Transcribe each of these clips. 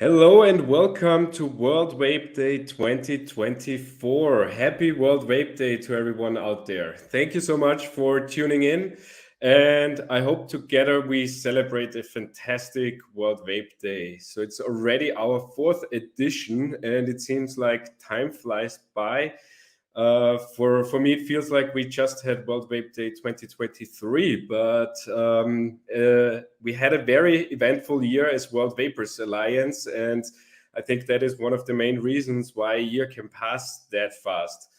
Hello and welcome to World Vape Day 2024. Happy World Vape Day to everyone out there. Thank you so much for tuning in. And I hope together we celebrate a fantastic World Vape Day. So it's already our fourth edition and it seems like time flies by. For me, it feels like we just had World Vape Day 2023, but we had a very eventful year as World Vapers Alliance, and I think that is one of the main reasons why a year can pass that fast.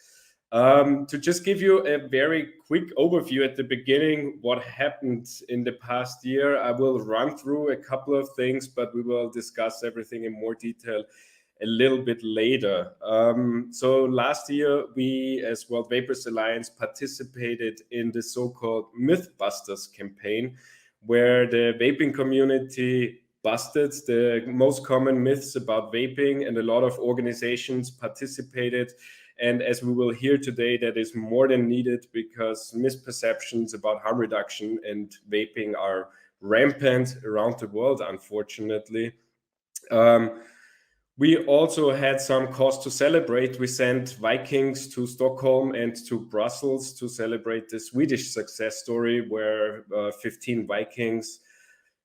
To just give you a very quick overview at the beginning, what happened in the past year, I will run through a couple of things, but we will discuss everything in more detail a little bit later. So last year, we as World Vapers Alliance participated in the so-called Mythbusters campaign, where the vaping community busted the most common myths about vaping, and a lot of organizations participated. And as we will hear today, that is more than needed because misperceptions about harm reduction and vaping are rampant around the world, unfortunately. We also had some cause to celebrate. We sent Vikings to Stockholm and to Brussels to celebrate the Swedish success story where 15 Vikings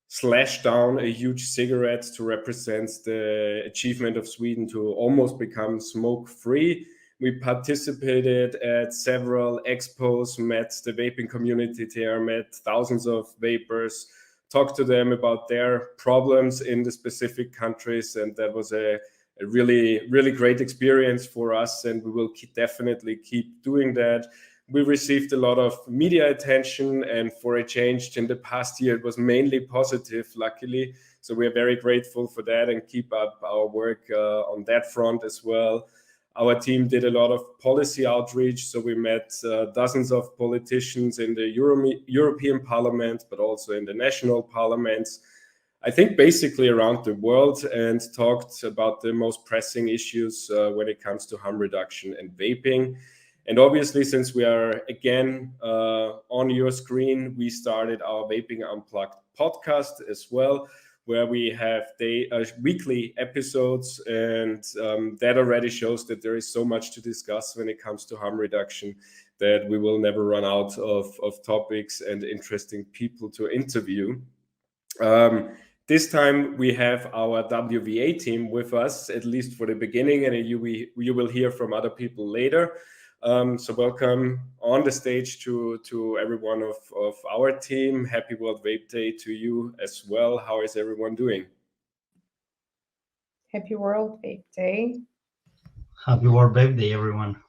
slashed down a huge cigarette to represent the achievement of Sweden to almost become smoke-free. We participated at several expos, met the vaping community there, met thousands of vapers, talked to them about their problems in the specific countries, and that was a really great experience for us, and we will definitely keep doing that. We received a lot of media attention, and for a change in the past year, it was mainly positive, luckily. So we are very grateful for that and keep up our work on that front as well. Our team did a lot of policy outreach, so we met dozens of politicians in the European Parliament, but also in the national parliaments, I think basically around the world, and talked about the most pressing issues when it comes to harm reduction and vaping. And obviously, since we are again on your screen, we started our Vaping Unplugged podcast as well, where we have weekly episodes, and that already shows that there is so much to discuss when it comes to harm reduction that we will never run out of topics and interesting people to interview. This time we have our WVA team with us, at least for the beginning, and you will hear from other people later. So welcome on the stage to everyone of our team. Happy World Vape Day to you as well. How is everyone doing? Happy World Vape Day. Happy World Vape Day, everyone.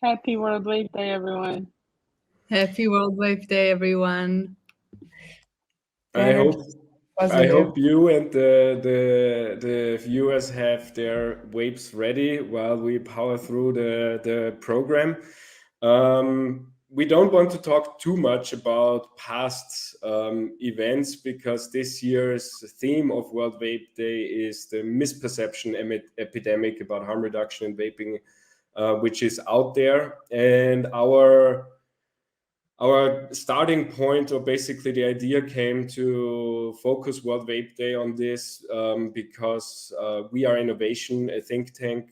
Happy World Vape Day, everyone. Happy World Vape Day, everyone. I hope you and the viewers have their vapes ready while we power through the program. We don't want to talk too much about past events because this year's theme of World Vape Day is the misperception epidemic about harm reduction in vaping, which is out there. And our starting point, or basically the idea, came to focus World Vape Day on this because We Are Innovation, a think tank,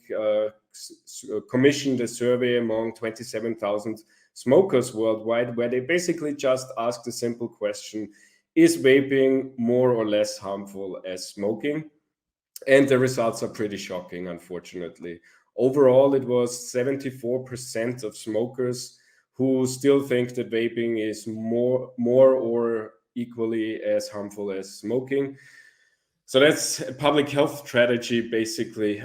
commissioned a survey among 27,000 smokers worldwide, where they basically just asked a simple question: is vaping more or less harmful as smoking? And the results are pretty shocking, unfortunately. Overall, it was 74% of smokers who still think that vaping is more or equally as harmful as smoking. So that's a public health strategy, basically,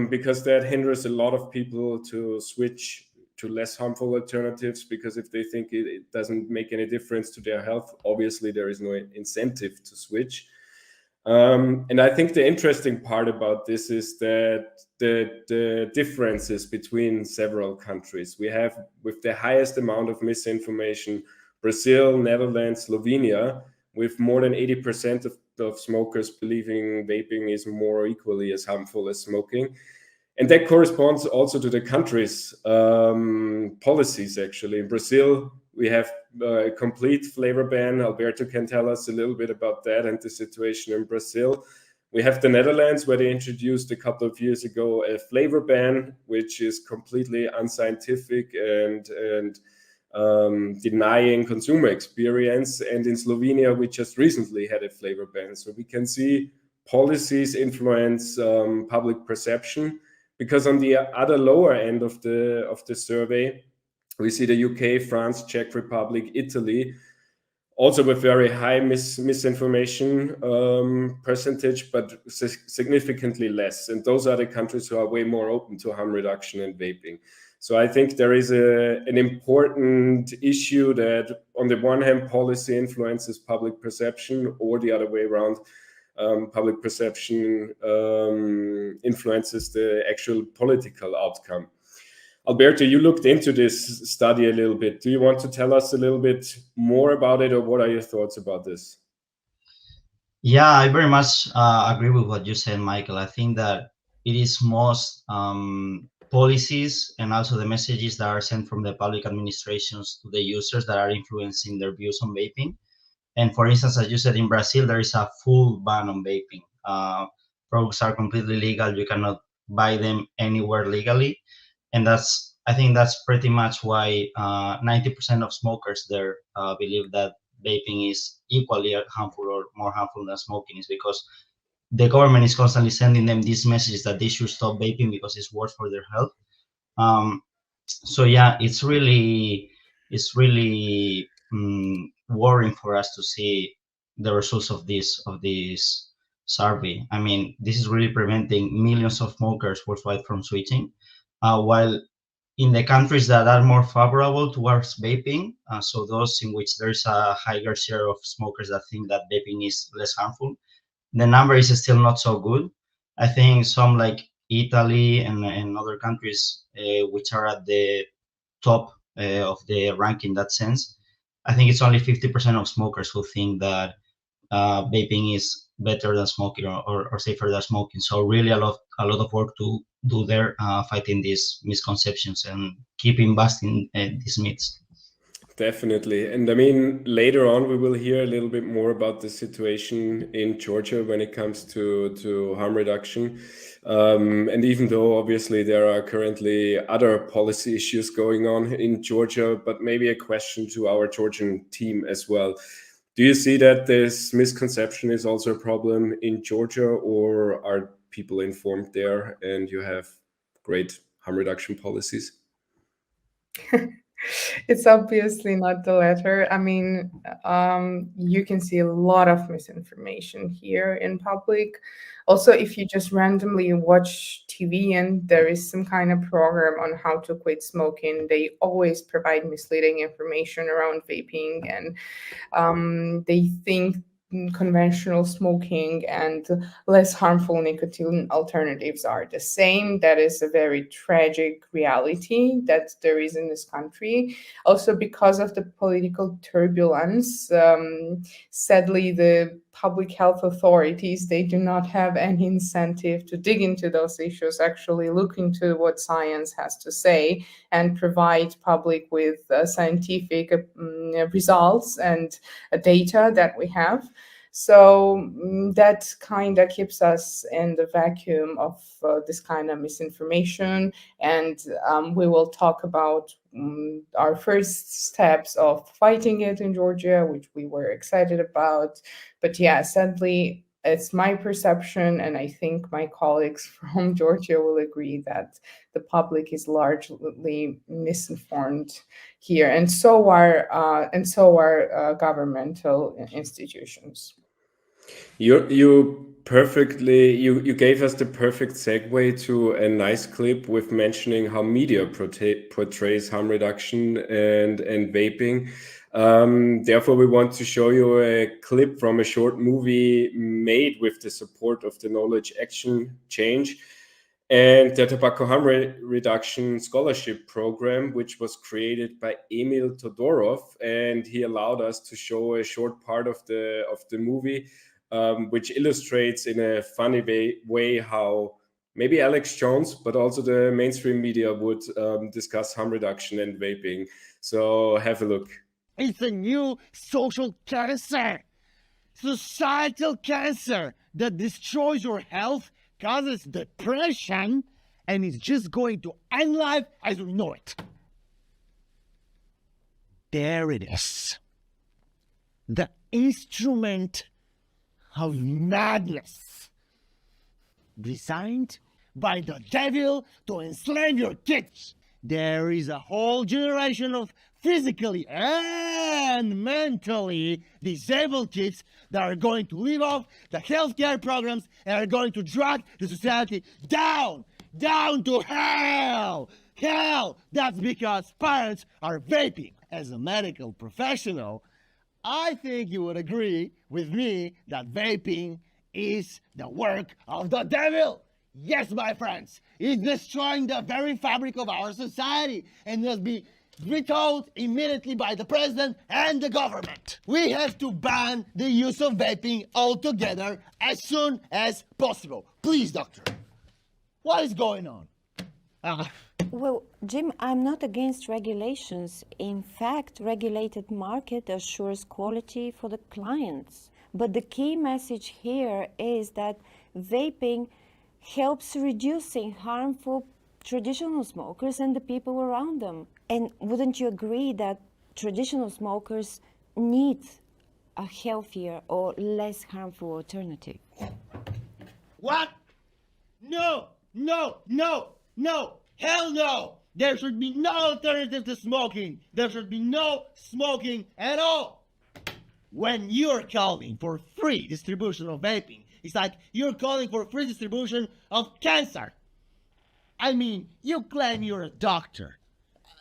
because that hinders a lot of people to switch to less harmful alternatives, because if they think it doesn't make any difference to their health, obviously there is no incentive to switch. And I think the interesting part about this is that the differences between several countries. We have, with the highest amount of misinformation, Brazil, Netherlands, Slovenia, with more than 80% of smokers believing vaping is more or equally as harmful as smoking. And that corresponds also to the country's policies, actually. In Brazil, we have a complete flavor ban. Alberto can tell us a little bit about that and the situation in Brazil, We have the Netherlands, where they introduced a couple of years ago a flavor ban, which is completely unscientific and denying consumer experience. And in Slovenia, we just recently had a flavor ban. So we can see policies influence public perception, because on the other lower end of the survey, we see the UK, France, Czech Republic, Italy, also with very high misinformation percentage, but significantly less. And those are the countries who are way more open to harm reduction and vaping. So I think there is an important issue that, on the one hand, policy influences public perception, or the other way around, public perception influences the actual political outcome. Alberto, you looked into this study a little bit. Do you want to tell us a little bit more about it, or what are your thoughts about this? Yeah, I very much agree with what you said, Michael. I think that it is most policies and also the messages that are sent from the public administrations to the users that are influencing their views on vaping. And for instance, as you said, in Brazil, there is a full ban on vaping. Products are completely legal. You cannot buy them anywhere legally. And I think that's pretty much why 90% of smokers there believe that vaping is equally harmful or more harmful than smoking, is because the government is constantly sending them these messages that they should stop vaping because it's worse for their health. So yeah, it's really worrying for us to see the results of this survey. I mean, this is really preventing millions of smokers worldwide from switching, while in the countries that are more favorable towards vaping, so those in which there's a higher share of smokers that think that vaping is less harmful, the number is still not so good. I think some like Italy and other countries which are at the top of the rank in that sense, I think it's only 50% of smokers who think that vaping is better than smoking or safer than smoking. So really a lot of work to do there, fighting these misconceptions and keeping busting these myths. Definitely. And I mean, later on, we will hear a little bit more about the situation in Georgia when it comes to harm reduction. And even though obviously there are currently other policy issues going on in Georgia, but maybe a question to our Georgian team as well. Do you see that this misconception is also a problem in Georgia, or are people informed there and you have great harm reduction policies? It's obviously not the latter. I mean, you can see a lot of misinformation here in public. Also, if you just randomly watch TV and there is some kind of program on how to quit smoking, they always provide misleading information around vaping, and they think conventional smoking and less harmful nicotine alternatives are the same. That is a very tragic reality that there is in this country. Also, because of the political turbulence, sadly, the public health authorities, they do not have any incentive to dig into those issues, actually look into what science has to say and provide public with scientific results and data that we have. So that kind of keeps us in the vacuum of this kind of misinformation. And we will talk about our first steps of fighting it in Georgia, which we were excited about. But yeah, sadly, it's my perception, and I think my colleagues from Georgia will agree that the public is largely misinformed here, and so are governmental institutions. You gave us the perfect segue to a nice clip with mentioning how media portrays harm reduction and vaping. Therefore, we want to show you a clip from a short movie made with the support of the Knowledge Action Change and the Tobacco Harm Reduction Scholarship Program, which was created by Emil Todorov, and he allowed us to show a short part of the movie, which illustrates in a funny way how maybe Alex Jones, but also the mainstream media would discuss harm reduction and vaping. So have a look. It's a new social cancer. societal cancer that destroys your health, causes depression, and is just going to end life as we know it. There it is. The instrument of madness, designed by the devil to enslave your kids. There is a whole generation of physically and mentally disabled kids that are going to live off the healthcare programs and are going to drag the society down to hell. Hell! That's because parents are vaping. As a medical professional, I think you would agree with me that vaping is the work of the devil. Yes, my friends, it's destroying the very fabric of our society and must be vetoed immediately by the president and the government. We have to ban the use of vaping altogether as soon as possible. Please, doctor, what is going on? Well, Jim, I'm not against regulations. In fact, regulated market assures quality for the clients. But the key message here is that vaping helps reducing harm for traditional smokers and the people around them. And wouldn't you agree that traditional smokers need a healthier or less harmful alternative? What? No! Hell no! There should be no alternative to smoking. There should be no smoking at all. When you're calling for free distribution of vaping, it's like you're calling for free distribution of cancer. I mean, you claim you're a doctor.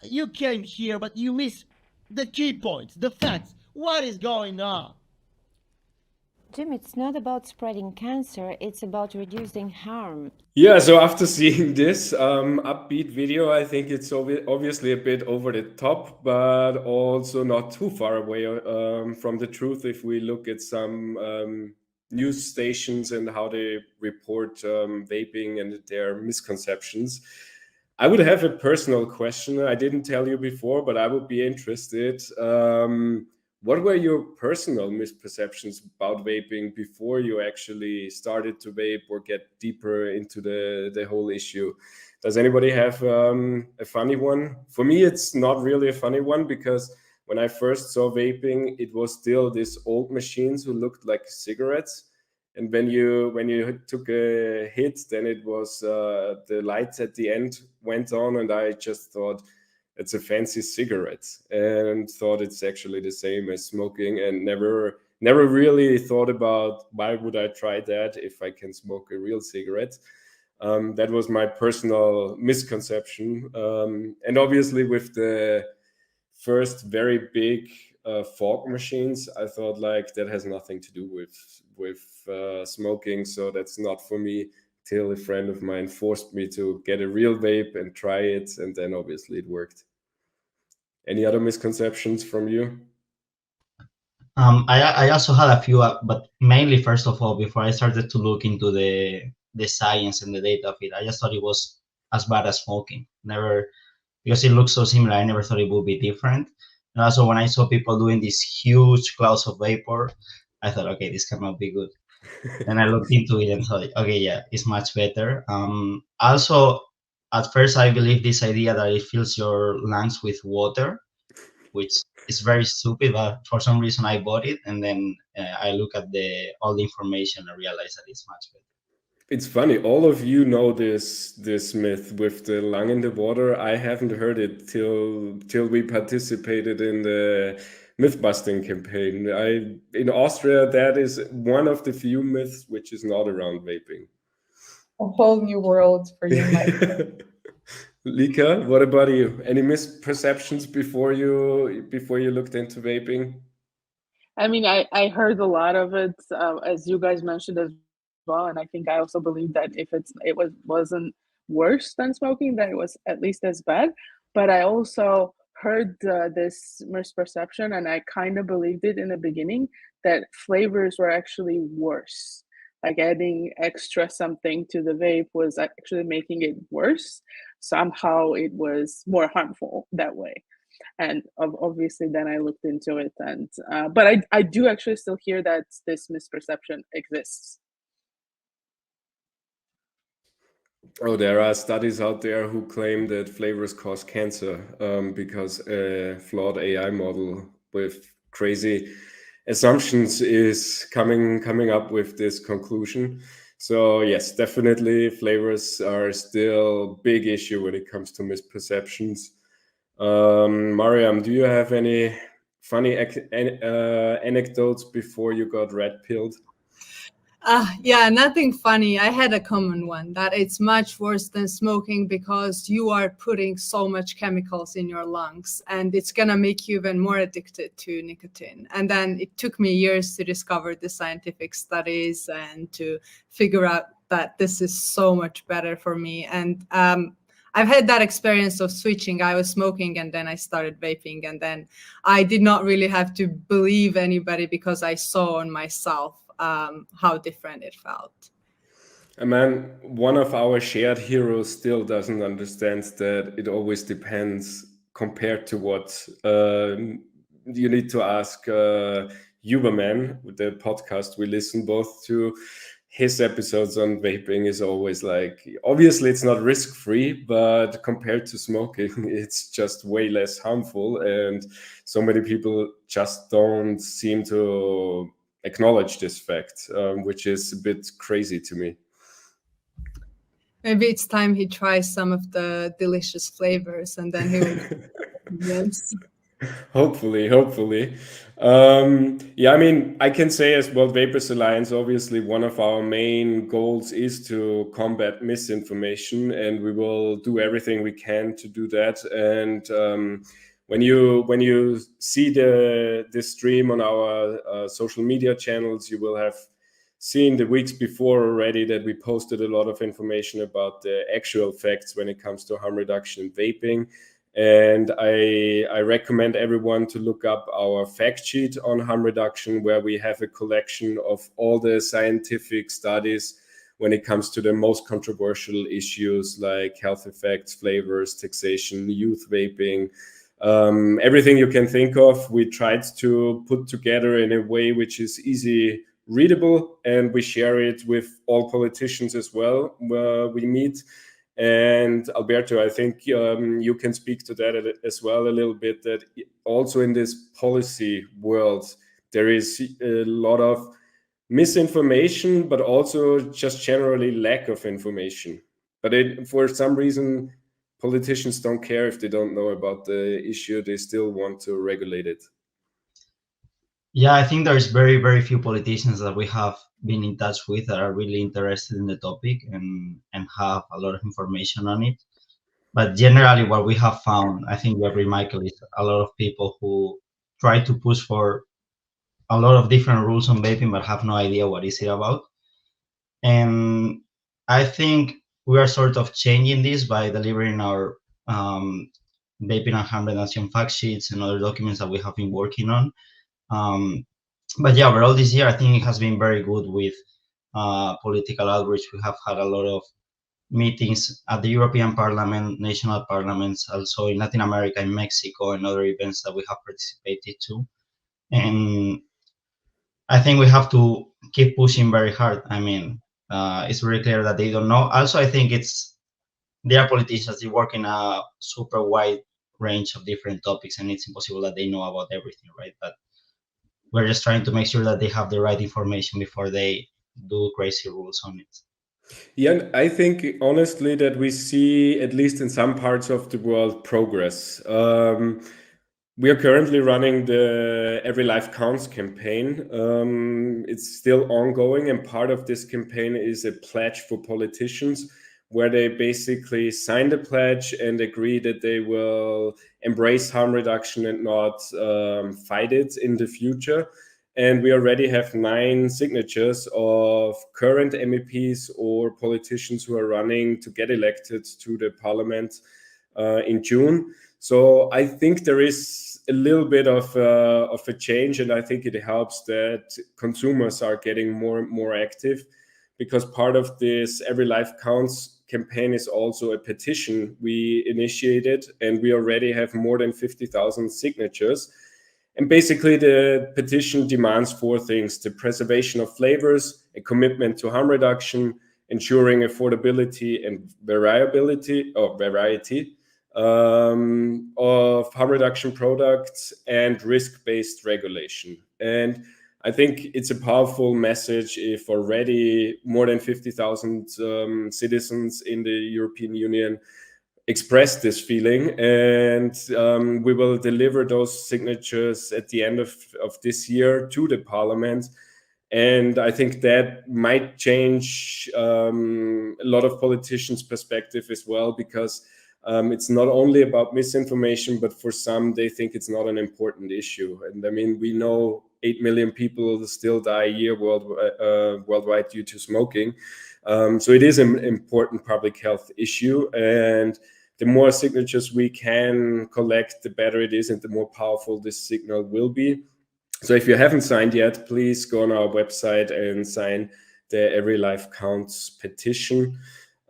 You came here, but you miss the key points, the facts. What is going on? Jim, it's not about spreading cancer, it's about reducing harm. Yeah, so after seeing this upbeat video, I think it's obviously a bit over the top, but also not too far away from the truth if we look at some news stations and how they report vaping and their misconceptions. I would have a personal question. I didn't tell you before, but I would be interested. What were your personal misperceptions about vaping before you actually started to vape or get deeper into the whole issue? Does anybody have a funny one? For me, it's not really a funny one because when I first saw vaping, it was still these old machines who looked like cigarettes. And when you took a hit, then it was the lights at the end went on, and I just thought, it's a fancy cigarette, and thought it's actually the same as smoking, and never really thought about why would I try that if I can smoke a real cigarette. That was my personal misconception. And obviously with the first very big fog machines, I thought like that has nothing to do with smoking, so that's not for me, till a friend of mine forced me to get a real vape and try it, and then obviously it worked. Any other misconceptions from you? I also had a few, but mainly, first of all, before I started to look into the science and the data of it, I just thought it was as bad as smoking. Never, because it looks so similar, I never thought it would be different. And also, when I saw people doing these huge clouds of vapor, I thought, okay, this cannot be good. And I looked into it and thought, okay, yeah, it's much better. Also, at first, I believed this idea that it fills your lungs with water, which is very stupid, but for some reason I bought it, and then I look at all the information and realize that it's much better. It's funny, all of you know this myth with the lung in the water. I haven't heard it till we participated in the myth-busting campaign. In Austria, that is one of the few myths which is not around vaping. A whole new world for you, Mike. Lika, what about you? Any misperceptions before you looked into vaping? I mean, I heard a lot of it, as you guys mentioned as well, and I think I also believe that if wasn't worse than smoking, that it was at least as bad. But I also heard this misperception, and I kind of believed it in the beginning, that flavors were actually worse. Like adding extra something to the vape was actually making it worse. Somehow it was more harmful that way. And obviously then I looked into it, and but I do actually still hear that this misperception exists. Oh, there are studies out there who claim that flavors cause cancer because a flawed AI model with crazy assumptions is coming up with this conclusion. So yes, definitely flavors are still big issue when it comes to misperceptions. Mariam, do you have any funny anecdotes before you got red pilled? Yeah, nothing funny. I had a common one that it's much worse than smoking because you are putting so much chemicals in your lungs and it's gonna make you even more addicted to nicotine. And then it took me years to discover the scientific studies and to figure out that this is so much better for me. And I've had that experience of switching. I was smoking and then I started vaping, and then I did not really have to believe anybody because I saw on myself how different it felt. And man, one of our shared heroes still doesn't understand that it always depends compared to what you need to ask Huberman, the podcast we listen both to. His episodes on vaping is always like, obviously it's not risk-free, but compared to smoking, it's just way less harmful. And so many people just don't seem to acknowledge this fact, which is a bit crazy to me. Maybe it's time he tries some of the delicious flavors and then he will. Yes. Hopefully. Yeah, I mean, I can say as well, Vapors Alliance, obviously one of our main goals is to combat misinformation, and we will do everything we can to do that. And when you see the stream on our social media channels, you will have seen the weeks before already that we posted a lot of information about the actual facts when it comes to harm reduction in vaping. And I recommend everyone to look up our fact sheet on harm reduction, where we have a collection of all the scientific studies when it comes to the most controversial issues like health effects, flavors, taxation, youth vaping, everything you can think of. We tried to put together in a way which is easy readable, and we share it with all politicians as well we meet. And Alberto, I think you can speak to that as well a little bit, that also in this policy world there is a lot of misinformation, but also just generally lack of information. But for some reason politicians don't care if they don't know about the issue, they still want to regulate it. Yeah, I think there's very, very few politicians that we have been in touch with that are really interested in the topic and have a lot of information on it. But generally, what we have found, I think you agree, Michael, is a lot of people who try to push for a lot of different rules on vaping but have no idea what is it about. And I think we are sort of changing this by delivering our vaping and harm reduction fact sheets and other documents that we have been working on. But yeah, overall this year, I think it has been very good with political outreach. We have had a lot of meetings at the European Parliament, national parliaments, also in Latin America, in Mexico, and other events that we have participated to. And I think we have to keep pushing very hard. I mean, it's very clear that they don't know. Also, I think they are politicians. They work in a super wide range of different topics, and it's impossible that they know about everything, right? But we're just trying to make sure that they have the right information before they do crazy rules on it. Yeah, I think honestly that we see, at least in some parts of the world, progress. We are currently running the Every Life Counts campaign. It's still ongoing, and part of this campaign is a pledge for politicians, where they basically sign the pledge and agree that they will embrace harm reduction and not fight it in the future. And we already have 9 signatures of current MEPs or politicians who are running to get elected to the parliament in June. So I think there is a little bit of a change, and I think it helps that consumers are getting more active, because part of this Every Life Counts campaign is also a petition we initiated, and we already have more than 50,000 signatures. And basically, the petition demands 4 things: the preservation of flavors, a commitment to harm reduction, ensuring affordability and variety of harm reduction products, and risk-based regulation. And I think it's a powerful message if already more than 50,000 citizens in the European Union express this feeling, and we will deliver those signatures at the end of this year to the parliament. And I think that might change a lot of politicians' perspective as well, because it's not only about misinformation, but for some, they think it's not an important issue. And I mean, we know 8 million people still die a year worldwide due to smoking. So it is an important public health issue. And the more signatures we can collect, the better it is, and the more powerful this signal will be. So if you haven't signed yet, please go on our website and sign the Every Life Counts petition.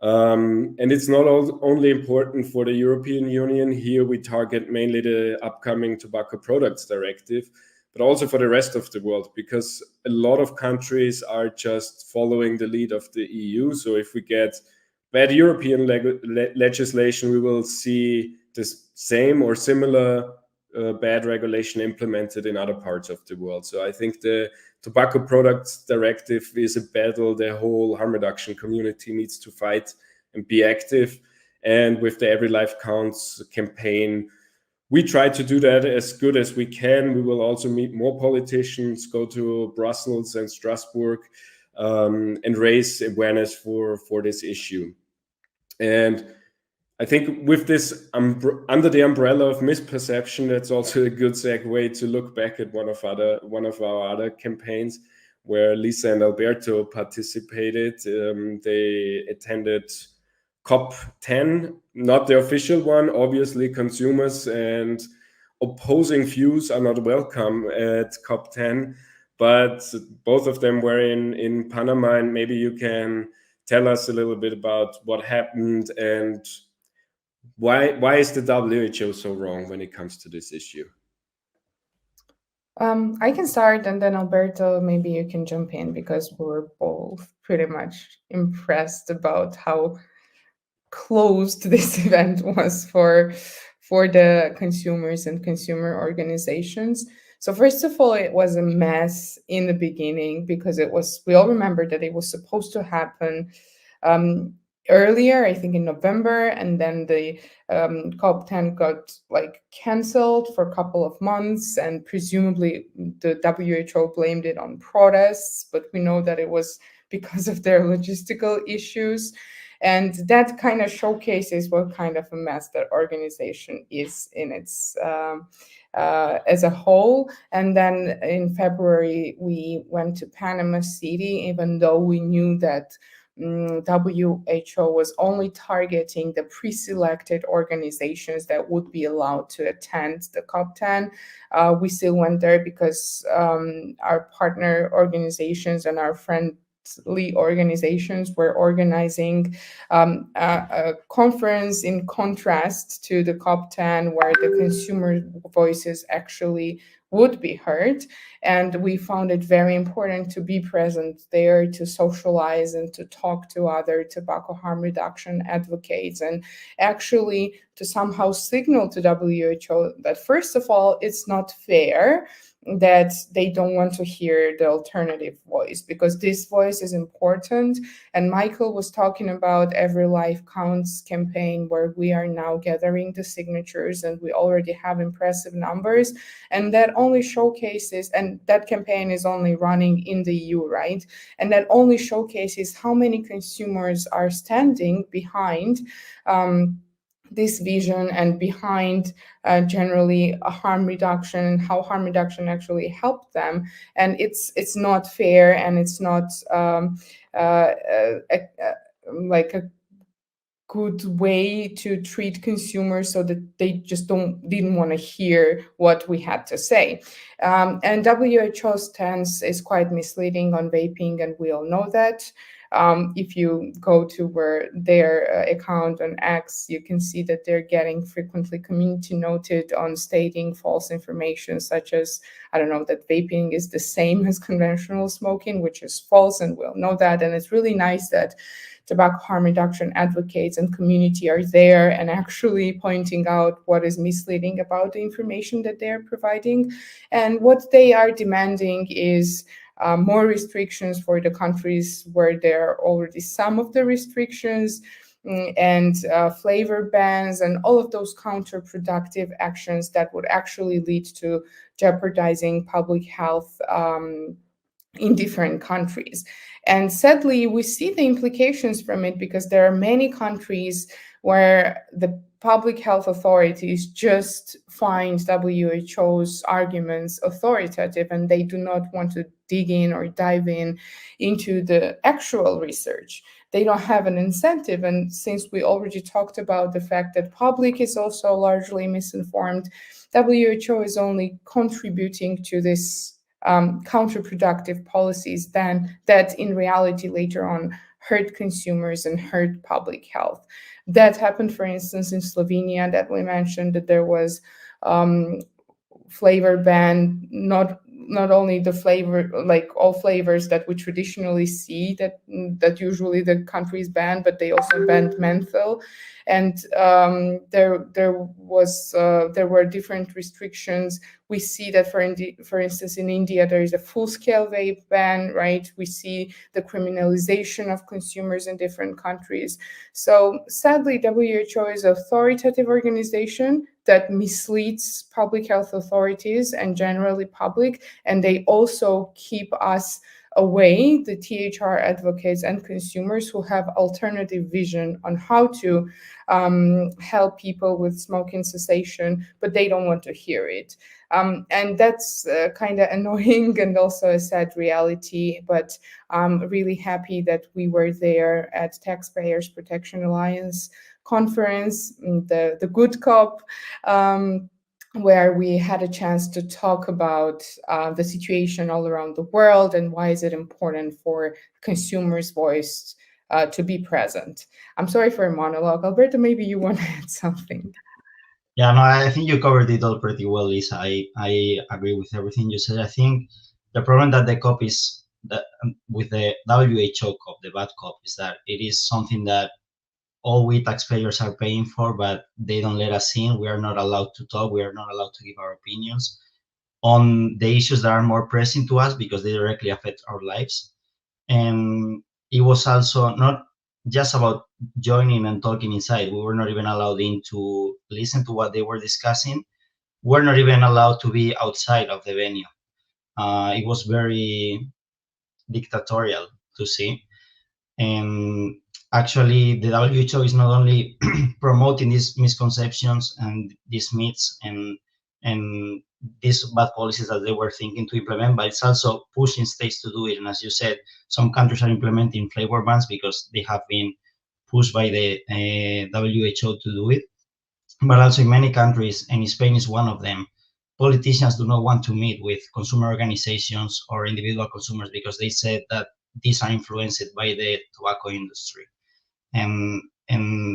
And it's not only important for the European Union. Here we target mainly the upcoming Tobacco Products Directive, but also for the rest of the world, because a lot of countries are just following the lead of the EU. So if we get bad European legislation, we will see the same or similar bad regulation implemented in other parts of the world. So I think the Tobacco Products Directive is a battle the whole harm reduction community needs to fight and be active. And with the Every Life Counts campaign, we try to do that as good as we can. We will also meet more politicians, go to Brussels and Strasbourg, and raise awareness for this issue. And I think with this under the umbrella of misperception, that's also a good segue to look back at one of our other campaigns where Lisa and Alberto participated. They attended COP10, not the official one. Obviously, consumers and opposing views are not welcome at COP10, but both of them were in Panama, and maybe you can tell us a little bit about what happened and why is the WHO so wrong when it comes to this issue? I can start, and then Alberto, maybe you can jump in, because we're both pretty much impressed about how closed this event was for the consumers and consumer organizations. So first of all, it was a mess in the beginning, because we all remember that it was supposed to happen earlier, I think in November, and then the COP10 got canceled for a couple of months, and presumably the WHO blamed it on protests, but we know that it was because of their logistical issues. And that kind of showcases what kind of a mess that organization is in its as a whole. And then in February, we went to Panama City, even though we knew that WHO was only targeting the pre-selected organizations that would be allowed to attend the COP10. We still went there because our partner organizations and our friendly organizations were organizing a conference in contrast to the COP10, where the consumer voices actually would be heard. And we found it very important to be present there, to socialize and to talk to other tobacco harm reduction advocates, and actually to somehow signal to WHO that, first of all, it's not fair that they don't want to hear the alternative voice, because this voice is important. And Michael was talking about Every Life Counts campaign, where we are now gathering the signatures, and we already have impressive numbers. And that only showcases, and that campaign is only running in the EU, right? And that only showcases how many consumers are standing behind this vision and behind generally a harm reduction, how harm reduction actually helped them. And it's not fair, and it's not like a good way to treat consumers, so that they just didn't want to hear what we had to say. And WHO's stance is quite misleading on vaping, and we all know that. If you go to their account on X, you can see that they're getting frequently community noted on stating false information, such as, I don't know, that vaping is the same as conventional smoking, which is false, and we'll know that. And it's really nice that tobacco harm reduction advocates and community are there and actually pointing out what is misleading about the information that they're providing. And what they are demanding is more restrictions for the countries where there are already some of the restrictions, and flavor bans and all of those counterproductive actions that would actually lead to jeopardizing public health in different countries. And sadly, we see the implications from it, because there are many countries where the public health authorities just find WHO's arguments authoritative, and they do not want to dig in or dive in into the actual research. They don't have an incentive. And since we already talked about the fact that public is also largely misinformed, WHO is only contributing to this counterproductive policies that in reality later on hurt consumers and hurt public health. That happened, for instance, in Slovenia, that we mentioned, that there was flavor ban, not only the flavor, like all flavors that we traditionally see that usually the countries ban, but they also banned menthol. And there were different restrictions. We see that for instance in India there is a full-scale vape ban, right? We see the criminalization of consumers in different countries. So sadly, WHO is an authoritative organization that misleads public health authorities and generally public, and they also keep us away, the THR advocates and consumers who have alternative vision on how to help people with smoking cessation, but they don't want to hear it. And that's kind of annoying and also a sad reality, but I'm really happy that we were there at Taxpayers Protection Alliance conference, the Good Cop, where we had a chance to talk about the situation all around the world and why is it important for consumers' voice to be present. I'm sorry for a monologue. Alberto, maybe you want to add something. Yeah, no, I think you covered it all pretty well, Lisa. I agree with everything you said. I think the problem that the COP is, that with the WHO COP, the bad COP, is that it is something that all we taxpayers are paying for, but they don't let us in. We are not allowed to talk. We are not allowed to give our opinions on the issues that are more pressing to us because they directly affect our lives. And it was also not just about joining and talking inside. We were not even allowed in to listen to what they were discussing. We're not even allowed to be outside of the venue. It was very dictatorial to see. And actually, the WHO is not only promoting these misconceptions and these myths and these bad policies that they were thinking to implement, but it's also pushing states to do it. And as you said, some countries are implementing flavor bans because they have been pushed by the WHO to do it. But also in many countries, and Spain is one of them, politicians do not want to meet with consumer organizations or individual consumers because they said that these are influenced by the tobacco industry. And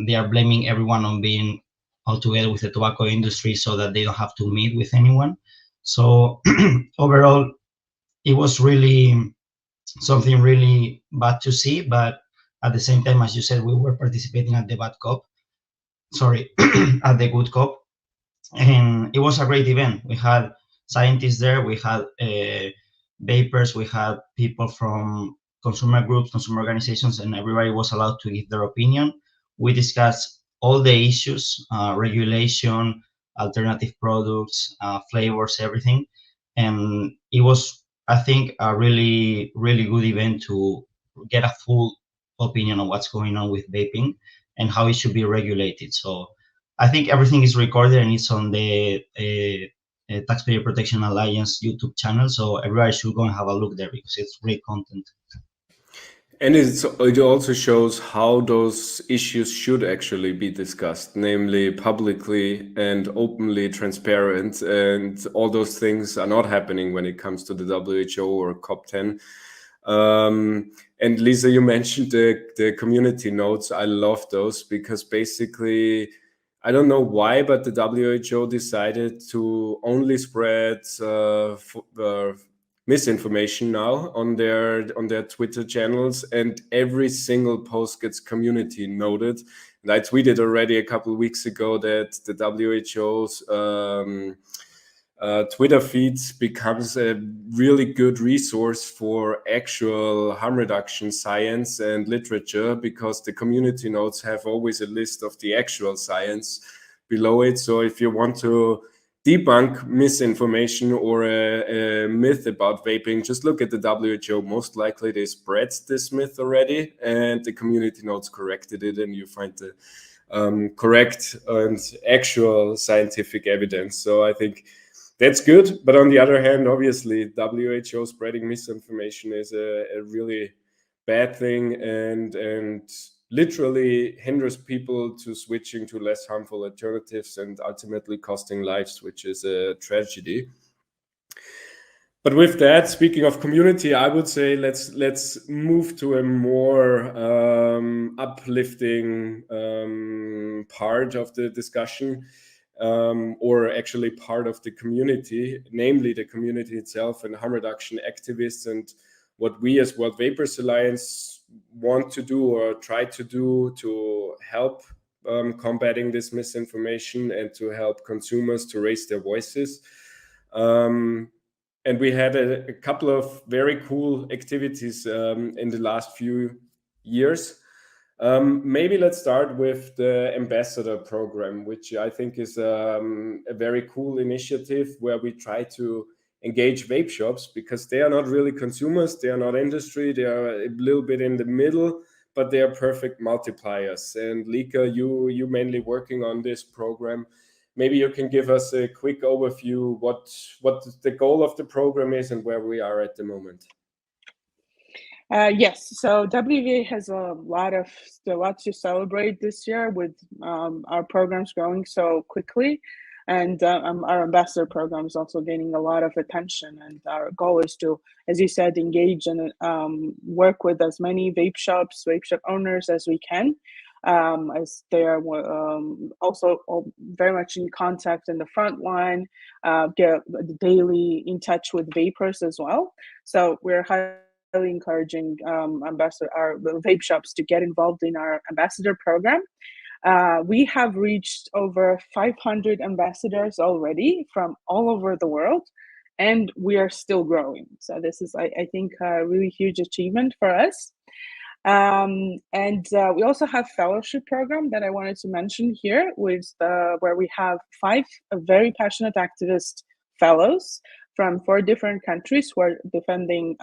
they are blaming everyone on being all together with the tobacco industry so that they don't have to meet with anyone. So overall, it was really something really bad to see. But at the same time, as you said, we were participating at the bad COP, sorry, at the good COP. And it was a great event. We had scientists there, we had vapers, we had people from consumer groups, consumer organizations, and everybody was allowed to give their opinion. We discussed all the issues, regulation, alternative products, flavors, everything. And it was, I think, a really, really good event to get a full opinion on what's going on with vaping and how it should be regulated. So I think everything is recorded and it's on the Taxpayer Protection Alliance YouTube channel. So everybody should go and have a look there because it's great content. And it also shows how those issues should actually be discussed, namely publicly and openly transparent. And all those things are not happening when it comes to the WHO or COP10. And Lisa, you mentioned the community notes. I love those because basically, I don't know why, but the WHO decided to only spread misinformation now on their Twitter channels, and every single post gets community noted. And I tweeted already a couple of weeks ago that the WHO's Twitter feeds becomes a really good resource for actual harm reduction science and literature, because the community notes have always a list of the actual science below it. So if you want to debunk misinformation or a myth about vaping, just look at the WHO. Most likely they spread this myth already, and the community notes corrected it, and you find the correct and actual scientific evidence. So I think that's good. But on the other hand, obviously, WHO spreading misinformation is a really bad thing, and literally hinders people to switching to less harmful alternatives and ultimately costing lives, which is a tragedy. But with that, speaking of community, I would say let's move to a more uplifting part of the discussion. Or actually part of the community, namely the community itself and harm reduction activists, and what we as World Vapors Alliance want to do or try to do to help combating this misinformation and to help consumers to raise their voices. And we had a couple of very cool activities in the last few years. Maybe let's start with the ambassador program, which I think is a very cool initiative where we try to engage vape shops, because they are not really consumers, they are not industry, they are a little bit in the middle, but they are perfect multipliers. And Lika, you mainly working on this program. Maybe you can give us a quick overview what the goal of the program is and where we are at the moment. Yes, so WVA has a lot to celebrate this year with our programs growing so quickly, and our ambassador program is also gaining a lot of attention. And our goal is to, as you said, engage and work with as many vape shop owners as we can, as they are also very much in contact in the front line, get daily in touch with vapors as well. So we're highly encouraging our vape shops to get involved in our ambassador program. We have reached over 500 ambassadors already from all over the world, and we are still growing. So this is, I think, a really huge achievement for us. And we also have fellowship program that I wanted to mention here, where we have 5 very passionate activist fellows from 4 different countries who are defending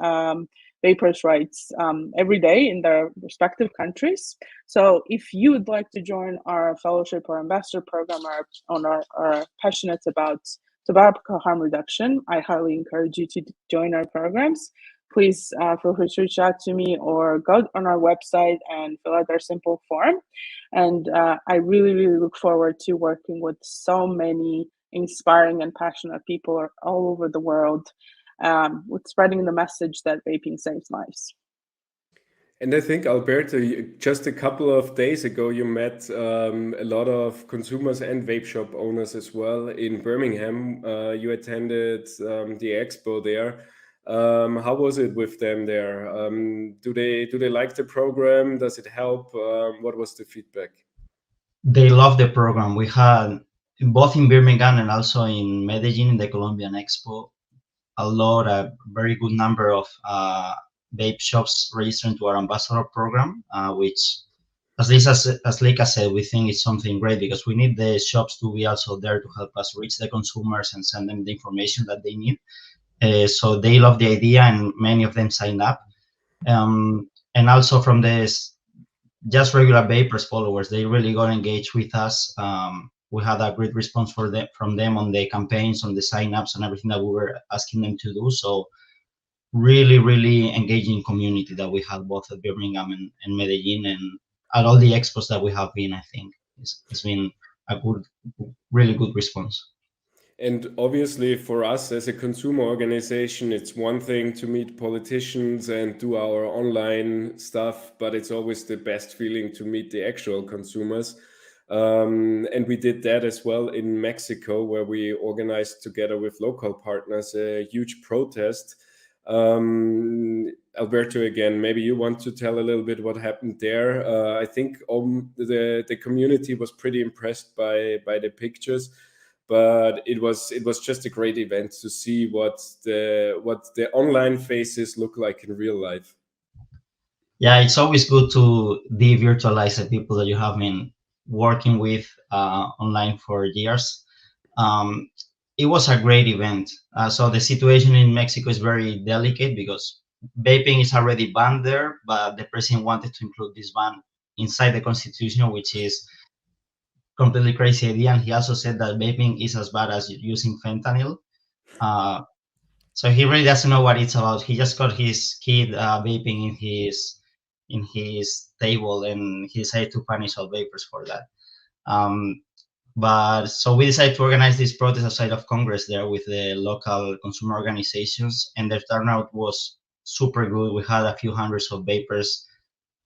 vapors' rights every day in their respective countries. So if you would like to join our fellowship or ambassador program or are passionate about tobacco harm reduction, I highly encourage you to join our programs. Please feel free to reach out to me or go on our website and fill out our simple form. And I really, really look forward to working with so many inspiring and passionate people all over the world, with spreading the message that vaping saves lives. And I think, Alberto, just a couple of days ago, you met a lot of consumers and vape shop owners as well in Birmingham. You attended the expo there. How was it with them there? Do they like the program? Does it help? What was the feedback? They love the program. We had both in Birmingham and also in Medellin in the Colombian Expo a very good number of vape shops registering to our ambassador program, which, as Lika said, we think it's something great because we need the shops to be also there to help us reach the consumers and send them the information that they need. So they love the idea, and many of them sign up. And also from this, just regular vapors followers, they really got engaged with us. We had a great response from them on the campaigns, on the signups, and everything that we were asking them to do. So really, really engaging community that we had both at Birmingham and Medellin, and at all the expos that we have been. I think it's been a really good response. And obviously for us as a consumer organization, it's one thing to meet politicians and do our online stuff, but it's always the best feeling to meet the actual consumers. And we did that as well in Mexico, where we organized together with local partners a huge protest. Alberto, again, maybe you want to tell a little bit what happened there. I think the community was pretty impressed by the pictures, but it was just a great event to see what the online faces look like in real life. Yeah, it's always good to de-virtualize the people that you have been working with online for years. It was a great event. So the situation in Mexico is very delicate because vaping is already banned there, but the president wanted to include this ban inside the constitution, which is completely crazy idea. And he also said that vaping is as bad as using fentanyl. So he really doesn't know what it's about. He just got his kid vaping in his table, and he decided to punish all vapers for that. But so we decided to organize this protest outside of Congress there with the local consumer organizations, and the turnout was super good. We had a few hundreds of vapers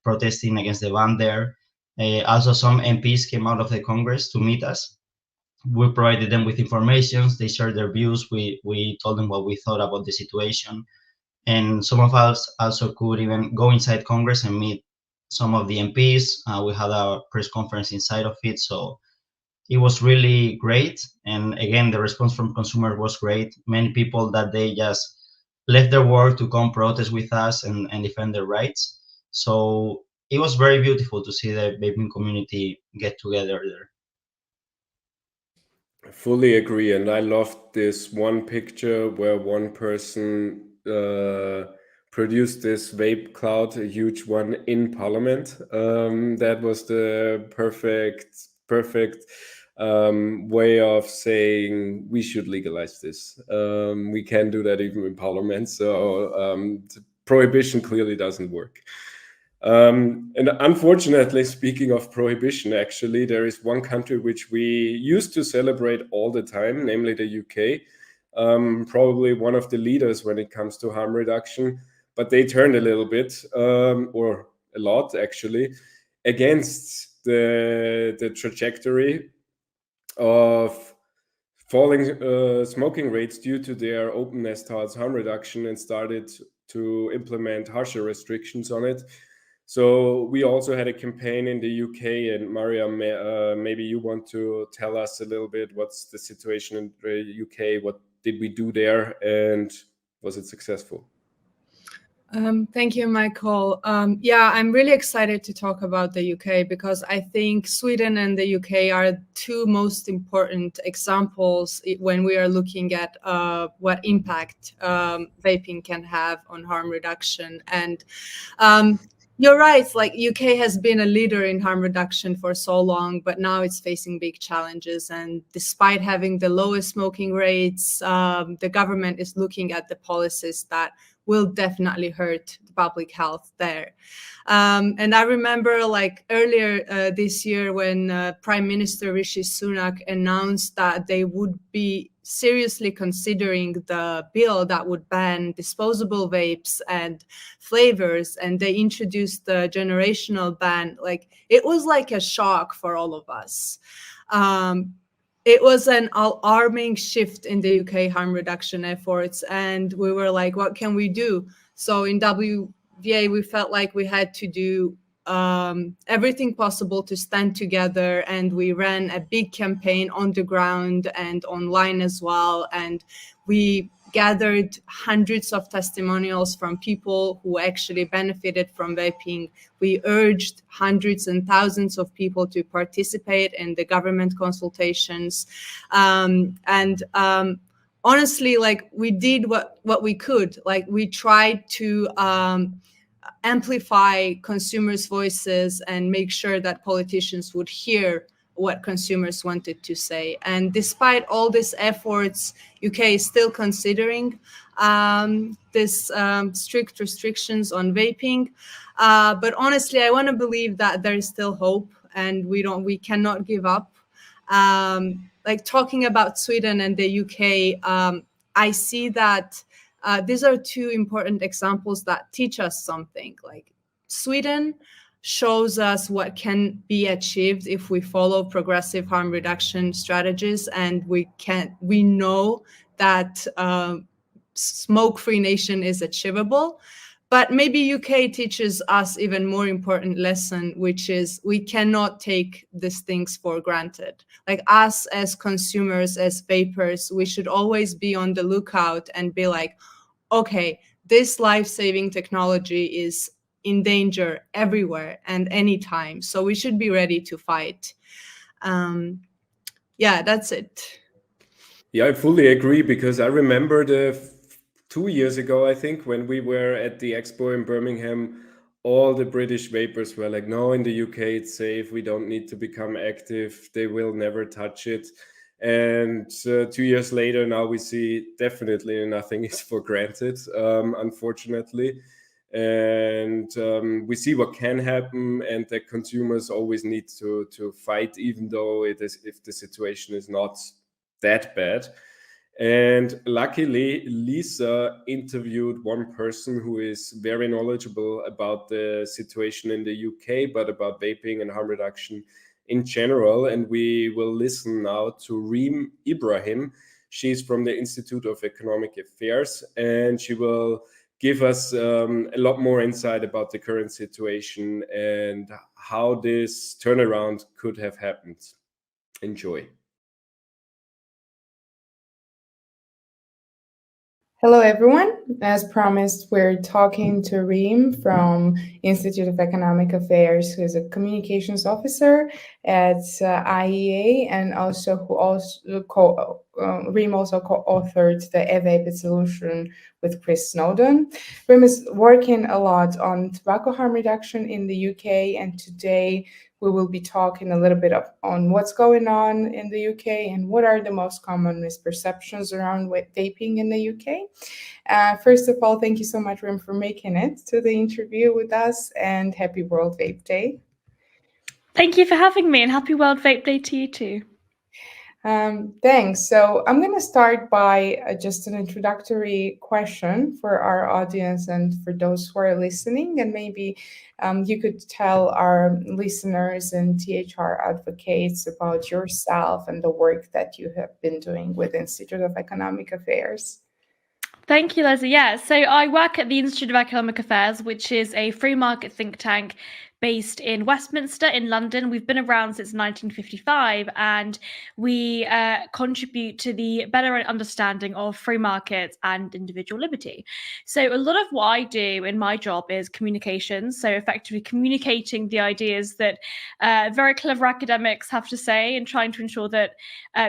protesting against the ban there. Also, some MPs came out of the Congress to meet us. We provided them with information. They shared their views. We told them what we thought about the situation. And some of us also could even go inside Congress and meet some of the MPs. We had a press conference inside of it. So it was really great. And again, the response from consumers was great. Many people that day just left their work to come protest with us and defend their rights. So it was very beautiful to see the vaping community get together there. I fully agree, and I loved this one picture where one person produced this vape cloud, a huge one, in Parliament. That was the perfect way of saying we should legalize this. We can do that even in Parliament. So prohibition clearly doesn't work. And unfortunately, speaking of prohibition, actually, there is one country which we used to celebrate all the time, namely the UK. Probably one of the leaders when it comes to harm reduction, but they turned a little bit, or a lot actually, against the trajectory of falling smoking rates due to their openness towards harm reduction, and started to implement harsher restrictions on it. So we also had a campaign in the UK, and Maria, maybe you want to tell us a little bit what's the situation in the UK, what did we do there, and was it successful? Thank you, Michael. Yeah, I'm really excited to talk about the UK because I think Sweden and the UK are two most important examples when we are looking at what impact vaping can have on harm reduction. And you're right, like UK has been a leader in harm reduction for so long, but now it's facing big challenges. And despite having the lowest smoking rates, the government is looking at the policies that will definitely hurt the public health there. And I remember like earlier this year when Prime Minister Rishi Sunak announced that they would be seriously considering the bill that would ban disposable vapes and flavors, and they introduced the generational ban. Like it was like a shock for all of us. It was an alarming shift in the UK harm reduction efforts, and we were like, what can we do? So in WVA, we felt like we had to do everything possible to stand together, and we ran a big campaign on the ground and online as well, and we gathered hundreds of testimonials from people who actually benefited from vaping. We urged hundreds and thousands of people to participate in the government consultations. Honestly, like we did what we could. Like we tried to amplify consumers' voices and make sure that politicians would hear what consumers wanted to say. And despite all these efforts, UK is still considering this strict restrictions on vaping. But honestly, I want to believe that there is still hope, and we cannot give up. like talking about Sweden and the UK, I see that these are two important examples that teach us something. Like Sweden shows us what can be achieved if we follow progressive harm reduction strategies, and we know that smoke-free nation is achievable. But maybe UK teaches us even more important lesson, which is we cannot take these things for granted. Like us as consumers, as vapers, we should always be on the lookout and be like, okay, this life-saving technology is in danger everywhere and anytime. So we should be ready to fight. Yeah, that's it. Yeah, I fully agree, because I remember 2 years ago, I think, when we were at the expo in Birmingham, all the British vapers were like, no, in the UK it's safe, we don't need to become active, they will never touch it. And 2 years later, now we see definitely nothing is for granted, unfortunately. And we see what can happen, and that consumers always need to fight, even though if the situation is not that bad. And luckily, Lisa interviewed one person who is very knowledgeable about the situation in the UK, but about vaping and harm reduction in general. And we will listen now to Reem Ibrahim. She's from the Institute of Economic Affairs, and she will give us a lot more insight about the current situation and how this turnaround could have happened. Enjoy. Hello, everyone. As promised, we're talking to Reem from Institute of Economic Affairs, who is a communications officer at IEA, and also Reem also co-authored the E-Vapid solution with Chris Snowdon. Reem is working a lot on tobacco harm reduction in the UK, and today we will be talking a little bit on what's going on in the UK and what are the most common misperceptions around vaping in the UK. First of all, thank you so much, Reem, for making it to the interview with us, and happy World Vape Day. Thank you for having me, and happy World Vape Day to you too. Thanks. So I'm going to start by just an introductory question for our audience and for those who are listening. And maybe you could tell our listeners and THR advocates about yourself and the work that you have been doing with Institute of Economic Affairs. Thank you, Leslie. Yeah, so I work at the Institute of Economic Affairs, which is a free market think tank based in Westminster in London. We've been around since 1955, and we contribute to the better understanding of free markets and individual liberty. So a lot of what I do in my job is communications, so effectively communicating the ideas that very clever academics have to say, and trying to ensure that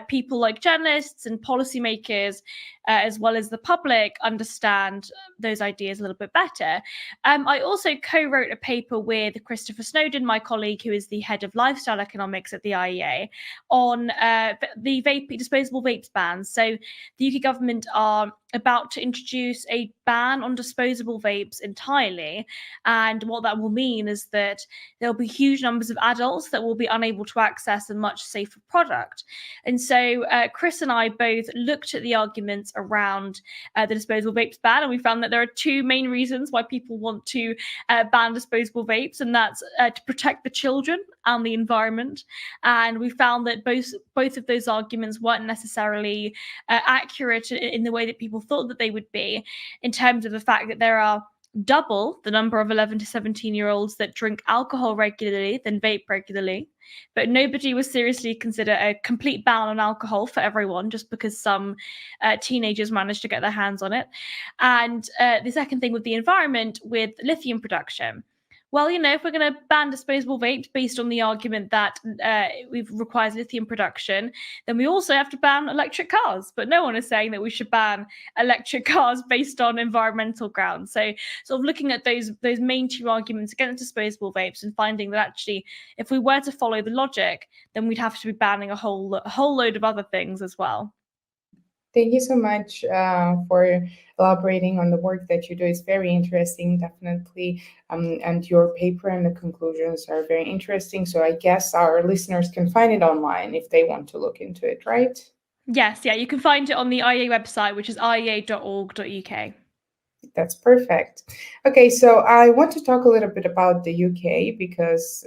people like journalists and policymakers, as well as the public, understand those ideas a little bit better. I also co-wrote a paper with Christopher Snowdon, my colleague, who is the head of lifestyle economics at the IEA, on the disposable vapes ban. So the UK government are about to introduce a ban on disposable vapes entirely. And what that will mean is that there'll be huge numbers of adults that will be unable to access a much safer product. And so Chris and I both looked at the arguments around the disposable vapes ban, and we found that there are two main reasons why people want to ban disposable vapes, and that's to protect the children and the environment. And we found that both of those arguments weren't necessarily accurate in the way that people thought that they would be, in terms of the fact that there are double the number of 11 to 17-year-olds that drink alcohol regularly than vape regularly. But nobody was seriously consider a complete ban on alcohol for everyone, just because some teenagers managed to get their hands on it. And the second thing with the environment, with lithium production. Well, if we're going to ban disposable vapes based on the argument that it requires lithium production, then we also have to ban electric cars. But no one is saying that we should ban electric cars based on environmental grounds. So sort of looking at those main two arguments against disposable vapes, and finding that actually, if we were to follow the logic, then we'd have to be banning a whole load of other things as well. Thank you so much for elaborating on the work that you do. It's very interesting, definitely. And your paper and the conclusions are very interesting. So I guess our listeners can find it online if they want to look into it, right? Yes, yeah, you can find it on the IEA website, which is iea.org.uk. That's perfect. Okay, so I want to talk a little bit about the UK because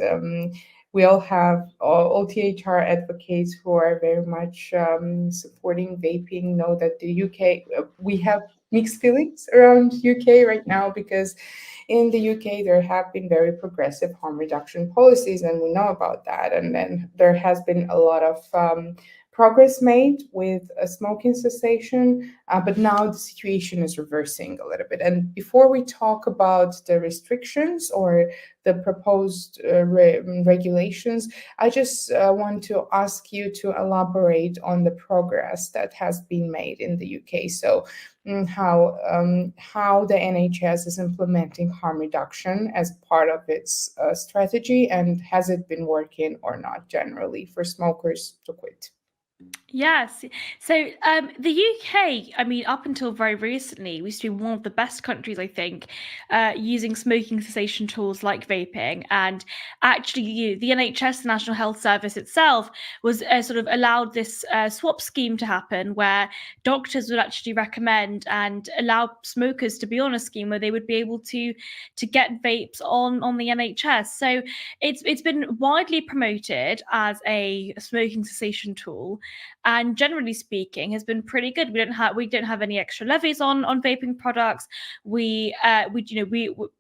we all have all THR advocates who are very much supporting vaping. Know that the UK, we have mixed feelings around UK right now because in the UK there have been very progressive harm reduction policies, and we know about that. And then there has been a lot of progress made with a smoking cessation, but now the situation is reversing a little bit. And before we talk about the restrictions or the proposed regulations, I just want to ask you to elaborate on the progress that has been made in the UK. So how the NHS is implementing harm reduction as part of its strategy, and has it been working or not generally for smokers to quit? Yes. So the UK, I mean, up until very recently, we used to be one of the best countries, I think, using smoking cessation tools like vaping. And actually, the NHS, the National Health Service itself, was sort of allowed this swap scheme to happen where doctors would actually recommend and allow smokers to be on a scheme where they would be able to get vapes on the NHS. So it's been widely promoted as a smoking cessation tool, and generally speaking has been pretty good. We don't have any extra levies on vaping products. We're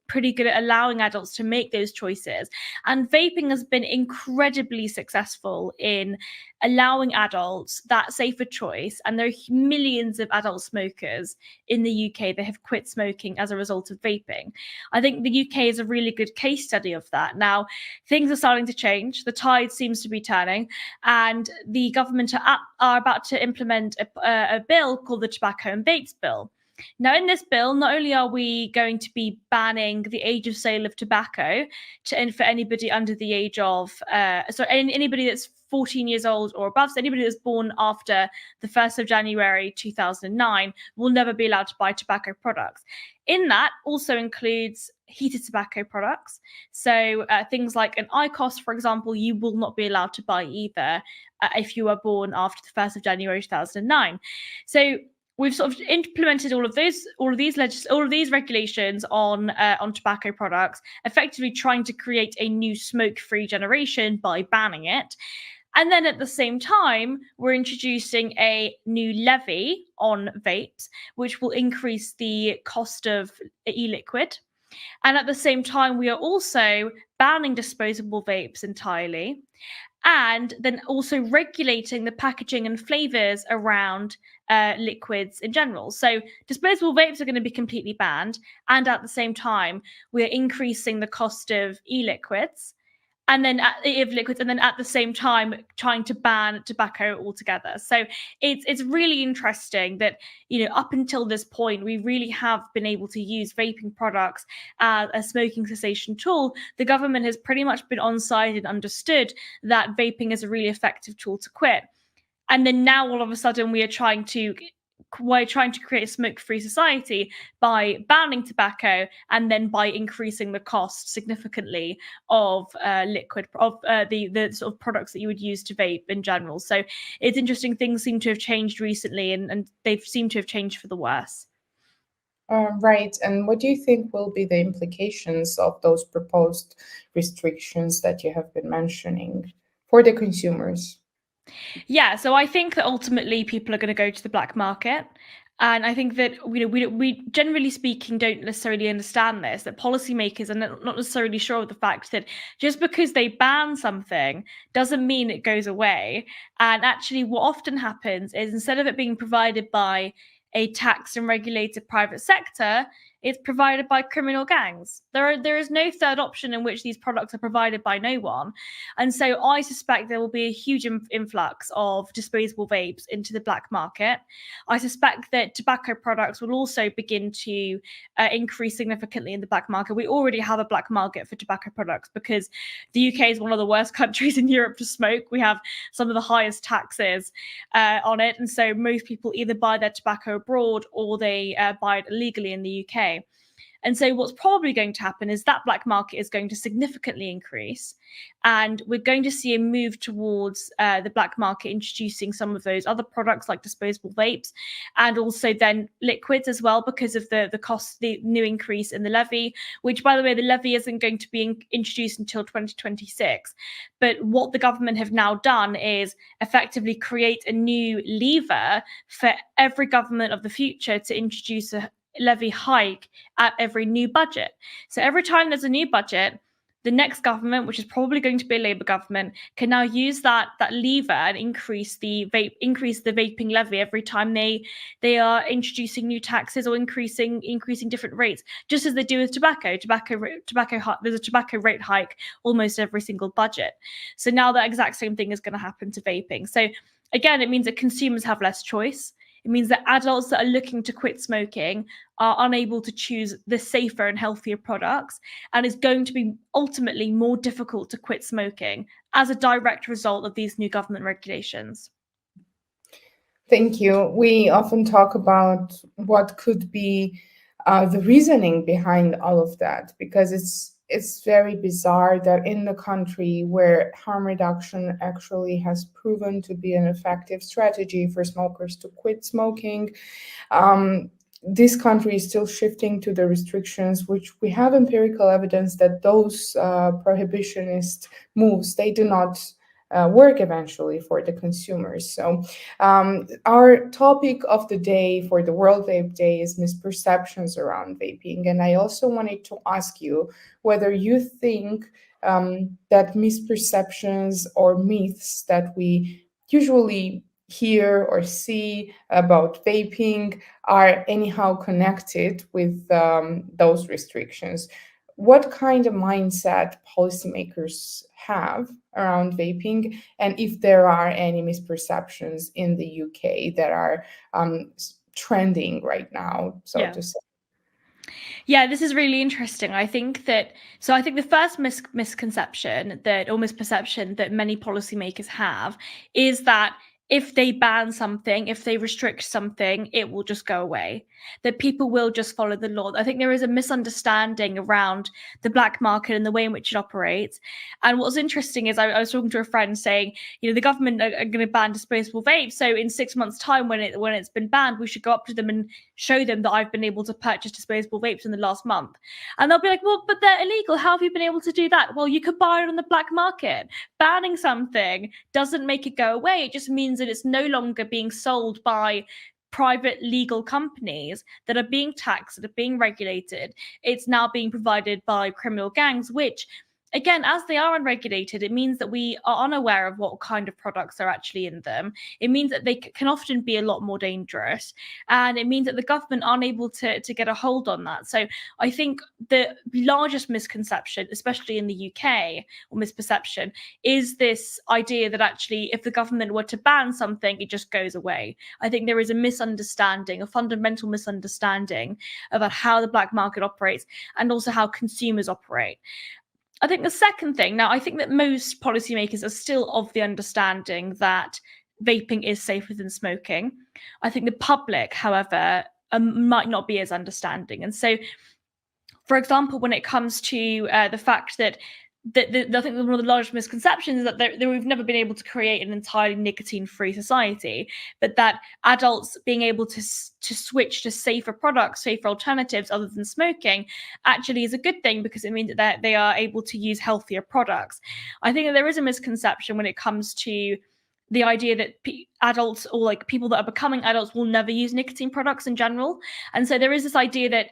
pretty good at allowing adults to make those choices, and vaping has been incredibly successful in allowing adults that safer choice. And there are millions of adult smokers in the UK that have quit smoking as a result of vaping. I think the UK is a really good case study of that. Now, things are starting to change. The tide seems to be turning, and the government are about to implement a bill called the Tobacco and Vapes Bill. Now, in this bill, not only are we going to be banning the age of sale of tobacco for anybody under the age of, anybody that's 14 years old or above, so anybody that's born after the 1st of January 2009 will never be allowed to buy tobacco products. In that also includes heated tobacco products. So things like an IQOS, for example, you will not be allowed to buy either if you were born after the 1st of January 2009. So we've sort of implemented all of these regulations on tobacco products, effectively trying to create a new smoke-free generation by banning it. And then at the same time, we're introducing a new levy on vapes, which will increase the cost of e-liquid. And at the same time, we are also banning disposable vapes entirely, and then also regulating the packaging and flavors around liquids in general. So disposable vapes are going to be completely banned, and at the same time, we're increasing the cost of e-liquids, and then at the same time trying to ban tobacco altogether. So it's really interesting that, up until this point, we really have been able to use vaping products as a smoking cessation tool. The government has pretty much been on side and understood that vaping is a really effective tool to quit. And then now all of a sudden we're trying to create a smoke-free society by banning tobacco and then by increasing the cost significantly of the sort of products that you would use to vape in general. So it's interesting. Things seem to have changed recently, and they've seemed to have changed for the worse. Right. And what do you think will be the implications of those proposed restrictions that you have been mentioning for the consumers? Yeah, so I think that ultimately people are going to go to the black market. And I think that we generally speaking don't necessarily understand this, that policymakers are not necessarily sure of the fact that just because they ban something doesn't mean it goes away. And actually what often happens is, instead of it being provided by a taxed and regulated private sector, it's provided by criminal gangs. There is no third option in which these products are provided by no one. And so I suspect there will be a huge influx of disposable vapes into the black market. I suspect that tobacco products will also begin to increase significantly in the black market. We already have a black market for tobacco products because the UK is one of the worst countries in Europe to smoke. We have some of the highest taxes on it. And so most people either buy their tobacco abroad or they buy it illegally in the UK. And so what's probably going to happen is that black market is going to significantly increase. And we're going to see a move towards the black market introducing some of those other products like disposable vapes and also then liquids as well because of the cost, the new increase in the levy, which, by the way, the levy isn't going to be introduced until 2026. But what the government have now done is effectively create a new lever for every government of the future to introduce a levy hike at every new budget. So every time there's a new budget, the next government, which is probably going to be a Labour government, can now use that lever and increase the vaping levy every time they are introducing new taxes or increasing different rates, just as they do with tobacco. There's a tobacco rate hike almost every single budget. So now the exact same thing is going to happen to vaping. So again, it means that consumers have less choice. It means that adults that are looking to quit smoking are unable to choose the safer and healthier products, and it's going to be ultimately more difficult to quit smoking as a direct result of these new government regulations. Thank you. We often talk about what could be the reasoning behind all of that, because it's very bizarre that in the country where harm reduction actually has proven to be an effective strategy for smokers to quit smoking, this country is still shifting to the restrictions, which we have empirical evidence that those prohibitionist moves, they do not work eventually for the consumers. So our topic of the day for the World Vape Day is misperceptions around vaping. And I also wanted to ask you whether you think that misperceptions or myths that we usually hear or see about vaping are anyhow connected with those restrictions. What kind of mindset policymakers have around vaping, and if there are any misperceptions in the UK that are trending right now, so to say? Yeah, this is really interesting. I think the first misconception or misperception that many policymakers have is that if they ban something, if they restrict something, it will just go away, that people will just follow the law. I think there is a misunderstanding around the black market and the way in which it operates. And what's interesting is I was talking to a friend saying, the government are going to ban disposable vapes. So in 6 months' time, when it's been banned, we should go up to them and show them that I've been able to purchase disposable vapes in the last month. And they'll be like, well, but they're illegal. How have you been able to do that? Well, you could buy it on the black market. Banning something doesn't make it go away. It just means that it's no longer being sold by private legal companies that are being taxed, that are being regulated. It's now being provided by criminal gangs, which, again, as they are unregulated, it means that we are unaware of what kind of products are actually in them. It means that they can often be a lot more dangerous. And it means that the government aren't able to get a hold on that. So I think the largest misconception, especially in the UK, or misperception, is this idea that actually if the government were to ban something, it just goes away. I think there is a misunderstanding, a fundamental misunderstanding about how the black market operates and also how consumers operate. I think the second thing, now I think that most policymakers are still of the understanding that vaping is safer than smoking. I think the public, however, might not be as understanding. And so, for example, when it comes to the fact that I think one of the largest misconceptions is that we've never been able to create an entirely nicotine-free society, but that adults being able to switch to safer products, safer alternatives other than smoking, actually is a good thing because it means that they are able to use healthier products. I think that there is a misconception when it comes to the idea that adults or like people that are becoming adults will never use nicotine products in general. And so there is this idea that,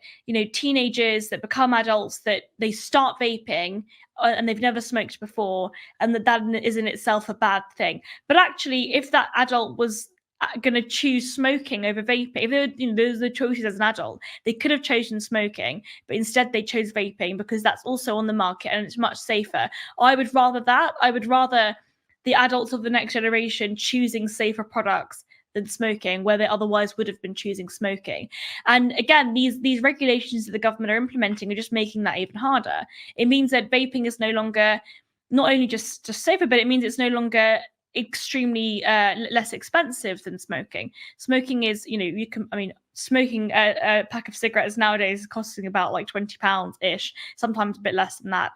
teenagers that become adults, that they start vaping and they've never smoked before, and that is in itself a bad thing. But actually, if that adult was going to choose smoking over vaping. If those are the choices as an adult, they could have chosen smoking, but instead they chose vaping because that's also on the market and it's much safer. I would rather that. I would rather the adults of the next generation choosing safer products than smoking, where they otherwise would have been choosing smoking. And again, these regulations that the government are implementing are just making that even harder. It means that vaping is no longer not only just safer, but it means it's no longer extremely less expensive than smoking. Smoking is, smoking a pack of cigarettes nowadays is costing about like £20 ish, sometimes a bit less than that,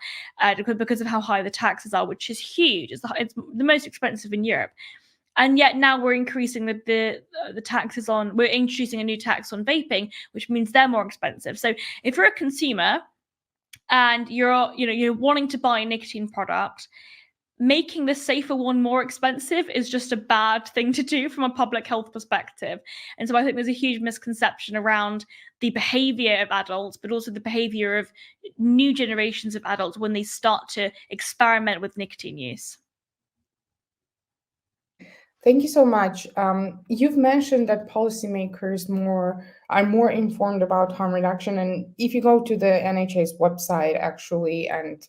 because of how high the taxes are, which is huge. It's the most expensive in Europe. And yet now we're increasing the taxes we're introducing a new tax on vaping, which means they're more expensive. So if you're a consumer and you're wanting to buy a nicotine product, making the safer one more expensive is just a bad thing to do from a public health perspective. And so I think there's a huge misconception around the behavior of adults, but also the behavior of new generations of adults when they start to experiment with nicotine use. Thank you so much. You've mentioned that policymakers are more informed about harm reduction. And if you go to the NHA's website, actually, and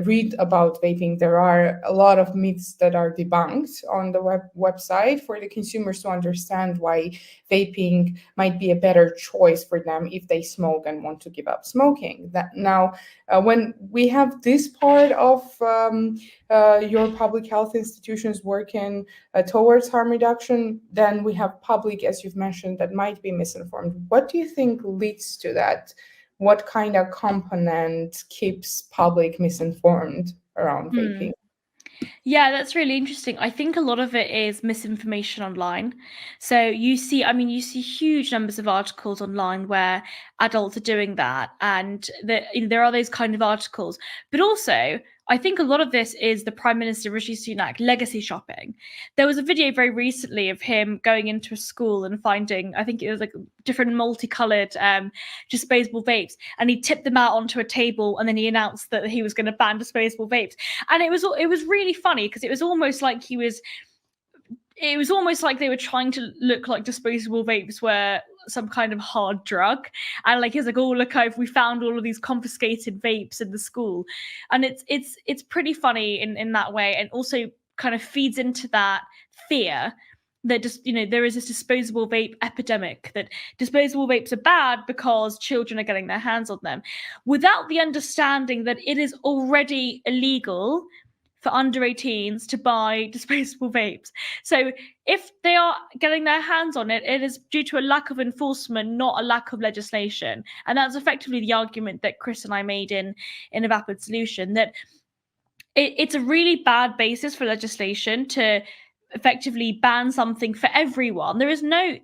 read about vaping, there are a lot of myths that are debunked on the website for the consumers to understand why vaping might be a better choice for them if they smoke and want to give up smoking. When we have this part of your public health institutions working towards harm reduction, then we have public, as you've mentioned, that might be misinformed. What do you think leads to that? What kind of component keeps public misinformed around vaping? Yeah, that's really interesting. I think a lot of it is misinformation online. So you see huge numbers of articles online where adults are doing that, and there are those kind of articles. But also, I think a lot of this is the Prime Minister Rishi Sunak legacy shopping. There was a video very recently of him going into a school and finding, I think it was like different multicolored disposable vapes, and he tipped them out onto a table, and then he announced that he was going to ban disposable vapes. And it was really funny because it was almost like they were trying to look like disposable vapes were some kind of hard drug, and like he's like, oh look, we found all of these confiscated vapes in the school. And it's pretty funny in that way, and also kind of feeds into that fear that just there is this disposable vape epidemic, that disposable vapes are bad because children are getting their hands on them, without the understanding that it is already illegal for under 18s to buy disposable vapes. So if they are getting their hands on it, it is due to a lack of enforcement, not a lack of legislation. And that's effectively the argument that Chris and I made in A Vapid Solution, that it's a really bad basis for legislation to effectively ban something for everyone. There is no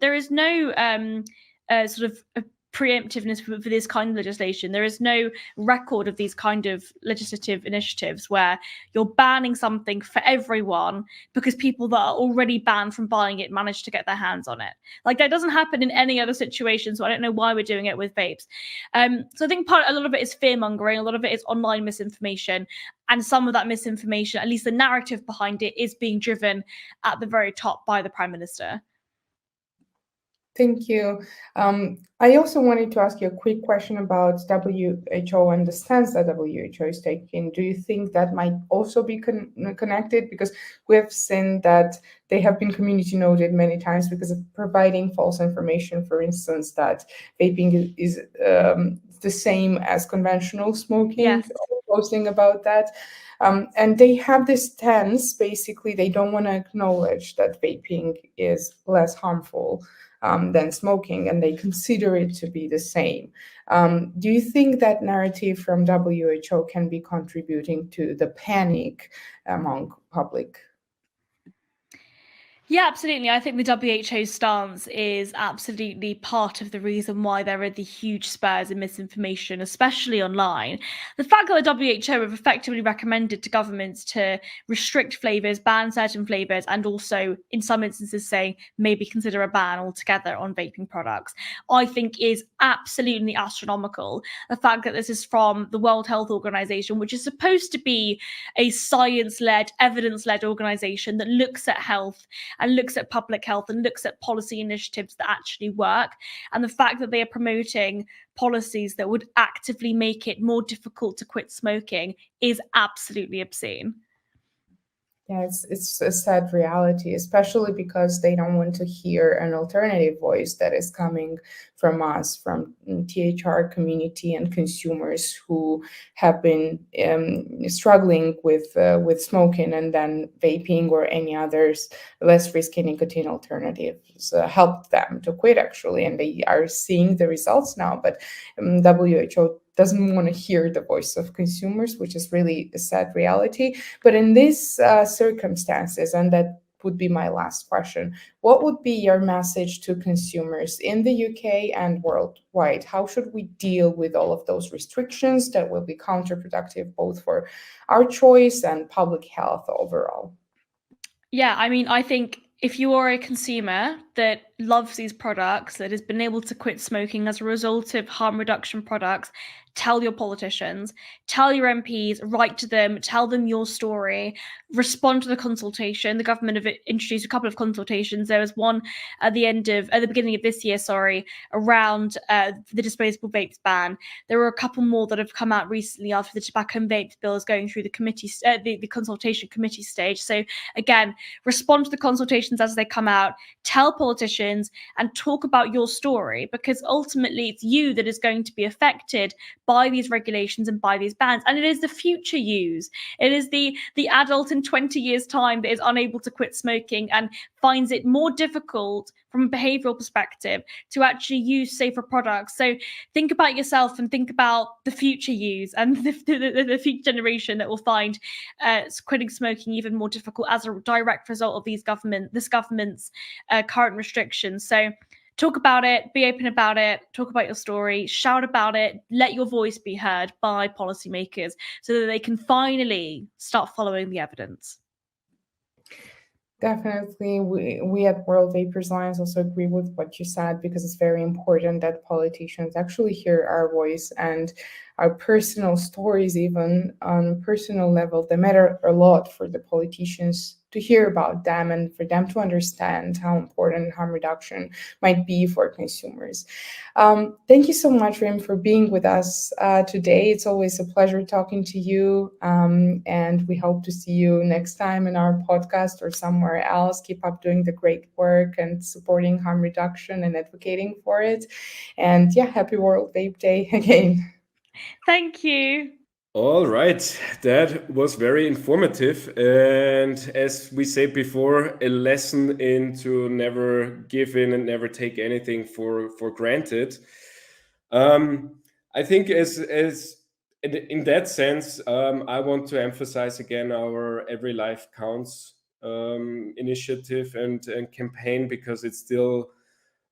sort of preemptiveness for this kind of legislation. There is no record of these kind of legislative initiatives where you're banning something for everyone because people that are already banned from buying it manage to get their hands on it. Like, that doesn't happen in any other situation, so I don't know why we're doing it with vapes. So I think a lot of it is fear-mongering, a lot of it is online misinformation, and some of that misinformation, at least the narrative behind it, is being driven at the very top by the Prime Minister. Thank you. I also wanted to ask you a quick question about WHO and the stance that WHO is taking. Do you think that might also be connected? Because we have seen that they have been community noted many times because of providing false information, for instance, that vaping is the same as conventional smoking, yes. Posting about that. And they have this stance, basically, they don't want to acknowledge that vaping is less harmful than smoking, and they consider it to be the same. Do you think that narrative from WHO can be contributing to the panic among public? Yeah, absolutely. I think the WHO stance is absolutely part of the reason why there are the huge spurs in misinformation, especially online. The fact that the WHO have effectively recommended to governments to restrict flavours, ban certain flavours, and also, in some instances, say maybe consider a ban altogether on vaping products, I think is absolutely astronomical. The fact that this is from the World Health Organization, which is supposed to be a science-led, evidence-led organization that looks at health and looks at public health and looks at policy initiatives that actually work. And the fact that they are promoting policies that would actively make it more difficult to quit smoking is absolutely obscene. Yeah, it's a sad reality, especially because they don't want to hear an alternative voice that is coming from us, from THR community and consumers who have been struggling with smoking, and then vaping or any others less risky nicotine alternatives helped them to quit, actually, and they are seeing the results now. But WHO doesn't want to hear the voice of consumers, which is really a sad reality. But in these circumstances, and that would be my last question, what would be your message to consumers in the UK and worldwide? How should we deal with all of those restrictions that will be counterproductive both for our choice and public health overall? Yeah, I mean, I think if you are a consumer that loves these products, that has been able to quit smoking as a result of harm reduction products, tell your politicians, tell your MPs, write to them, tell them your story, respond to the consultation. The government have introduced a couple of consultations. There was one at the beginning of this year, around the disposable vapes ban. There were a couple more that have come out recently after the tobacco and vapes bill is going through the committee, the consultation committee stage. So again, respond to the consultations as they come out, tell politicians, and talk about your story, because ultimately it's you that is going to be affected by these regulations and by these bans. And it is the future use. It is the adult in 20 years' time that is unable to quit smoking and finds it more difficult from a behavioral perspective to actually use safer products. So think about yourself and think about the future use and the future generation that will find quitting smoking even more difficult as a direct result of this government's current restrictions. So talk about it, be open about it, talk about your story, shout about it, let your voice be heard by policymakers so that they can finally start following the evidence. Definitely, we at World Vapers Alliance also agree with what you said, because it's very important that politicians actually hear our voice and our personal stories, even on a personal level. They matter a lot for the politicians to hear about them and for them to understand how important harm reduction might be for consumers. Thank you so much, Rim, for being with us today. It's always a pleasure talking to you, and we hope to see you next time in our podcast or somewhere else. Keep up doing the great work and supporting harm reduction and advocating for it. And yeah, happy World Vape Day again. Thank you. All right, that was very informative. And as we said before, a lesson into never give in and never take anything for granted. I think as in that sense, I want to emphasize again our Every Life Counts initiative and campaign, because it's still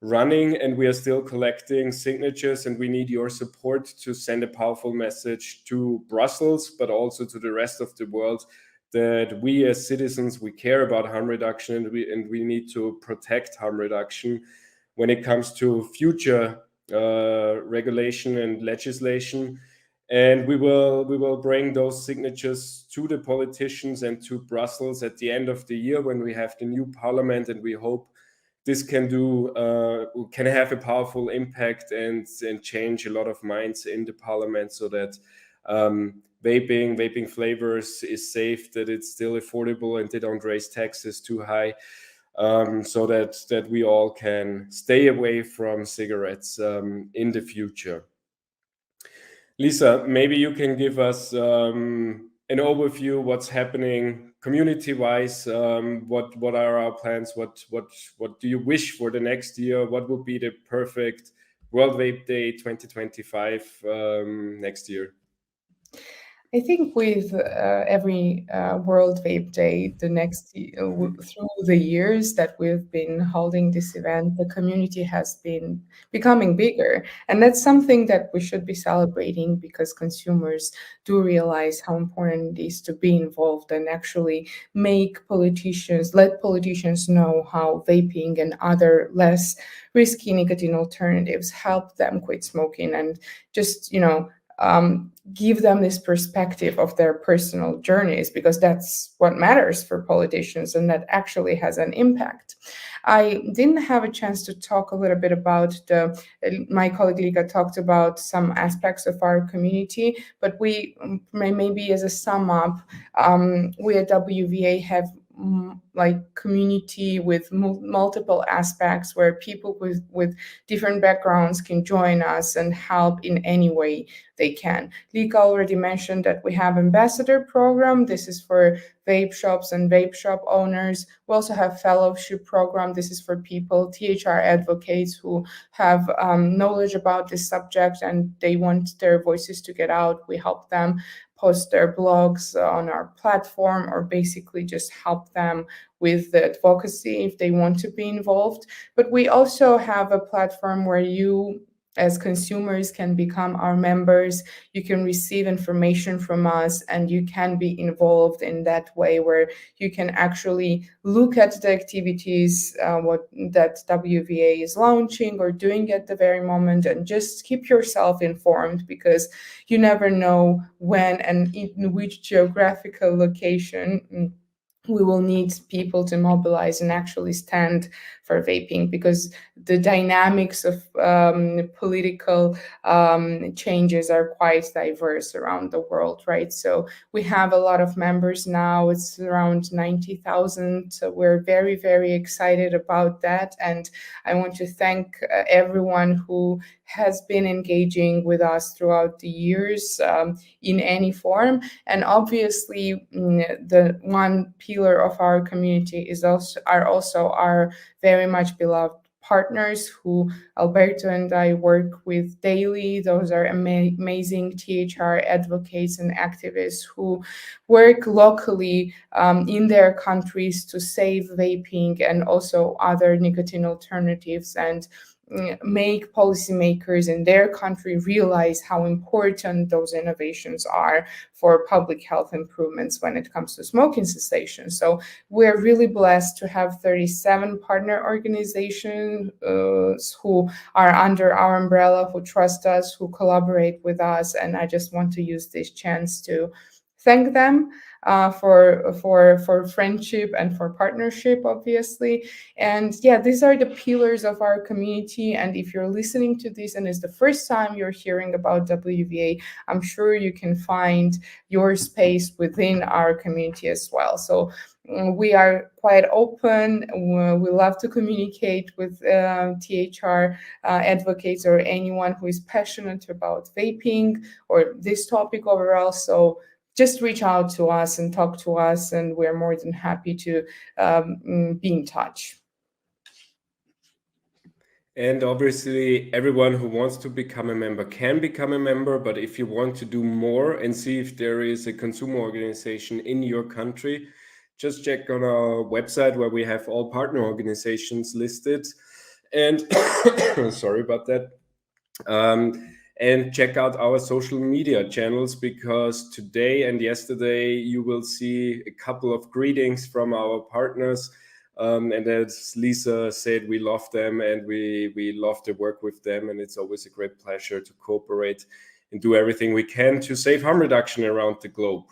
running and we are still collecting signatures, and we need your support to send a powerful message to Brussels, but also to the rest of the world, that we as citizens, we care about harm reduction, and we need to protect harm reduction when it comes to future regulation and legislation. And we will bring those signatures to the politicians and to Brussels at the end of the year when we have the new parliament, and we hope this can have a powerful impact and change a lot of minds in the parliament, so that vaping flavors is safe, that it's still affordable, and they don't raise taxes too high, so that we all can stay away from cigarettes in the future. Lisa, maybe you can give us an overview what's happening community-wise. What are our plans? What do you wish for the next year? What would be the perfect World Vape Day 2025 next year? I think with every World Vape Day, through the years that we've been holding this event, the community has been becoming bigger. And that's something that we should be celebrating, because consumers do realize how important it is to be involved and actually let politicians know how vaping and other less risky nicotine alternatives help them quit smoking, and just, give them this perspective of their personal journeys, because that's what matters for politicians and that actually has an impact. I didn't have a chance to talk a little bit about my colleague Lika talked about some aspects of our community, but we maybe as a sum up, we at WVA have like community with multiple aspects where people with different backgrounds can join us and help in any way they can. Lika already mentioned that we have ambassador program. This is for vape shops and vape shop owners. We also have fellowship program. This is for people, THR advocates who have knowledge about this subject and they want their voices to get out. We help them post their blogs on our platform, or basically just help them with the advocacy if they want to be involved. But we also have a platform where you as consumers can become our members. You can receive information from us and you can be involved in that way, where you can actually look at the activities that WVA is launching or doing at the very moment, and just keep yourself informed, because you never know when and in which geographical location we will need people to mobilize and actually stand for vaping, because the dynamics of political changes are quite diverse around the world, right? So we have a lot of members now. It's around 90,000. So we're very, very excited about that. And I want to thank everyone who has been engaging with us throughout the years in any form. And obviously, the one pillar of our community are also our very much beloved partners who Alberto and I work with daily. Those are amazing THR advocates and activists who work locally in their countries to save vaping and also other nicotine alternatives, and make policymakers in their country realize how important those innovations are for public health improvements when it comes to smoking cessation. So we're really blessed to have 37 partner organizations who are under our umbrella, who trust us, who collaborate with us. And I just want to use this chance to thank them for friendship and for partnership, obviously. And yeah, these are the pillars of our community. And if you're listening to this and it's the first time you're hearing about WVA, I'm sure you can find your space within our community as well. So we are quite open. We love to communicate with THR advocates or anyone who is passionate about vaping or this topic overall. So just reach out to us and talk to us, and we're more than happy to be in touch. And obviously, everyone who wants to become a member can become a member. But if you want to do more and see if there is a consumer organization in your country, just check on our website where we have all partner organizations listed. And sorry about that. And check out our social media channels, because today and yesterday you will see a couple of greetings from our partners. And as Lisa said, we love them and we love to work with them. And it's always a great pleasure to cooperate and do everything we can to save harm reduction around the globe.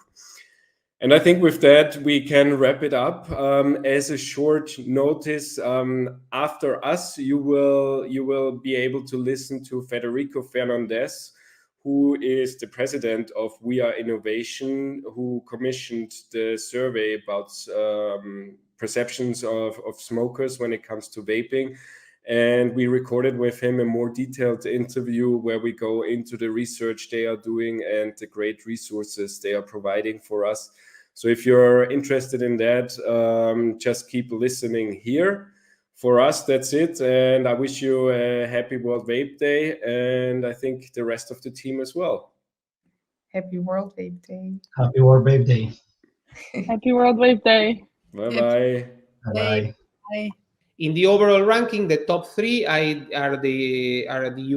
And I think with that, we can wrap it up. As a short notice, after us, you will be able to listen to Federico Fernandez, who is the president of We Are Innovation, who commissioned the survey about perceptions of smokers when it comes to vaping. And we recorded with him a more detailed interview where we go into the research they are doing and the great resources they are providing for us. So if you're interested in that, just keep listening here. For us, that's it. And I wish you a happy World Vape Day. And I think the rest of the team as well. Happy World Vape Day. Happy World Vape Day. Happy World Vape Day. Bye-bye. Bye-bye. Bye. In the overall ranking, the top three are the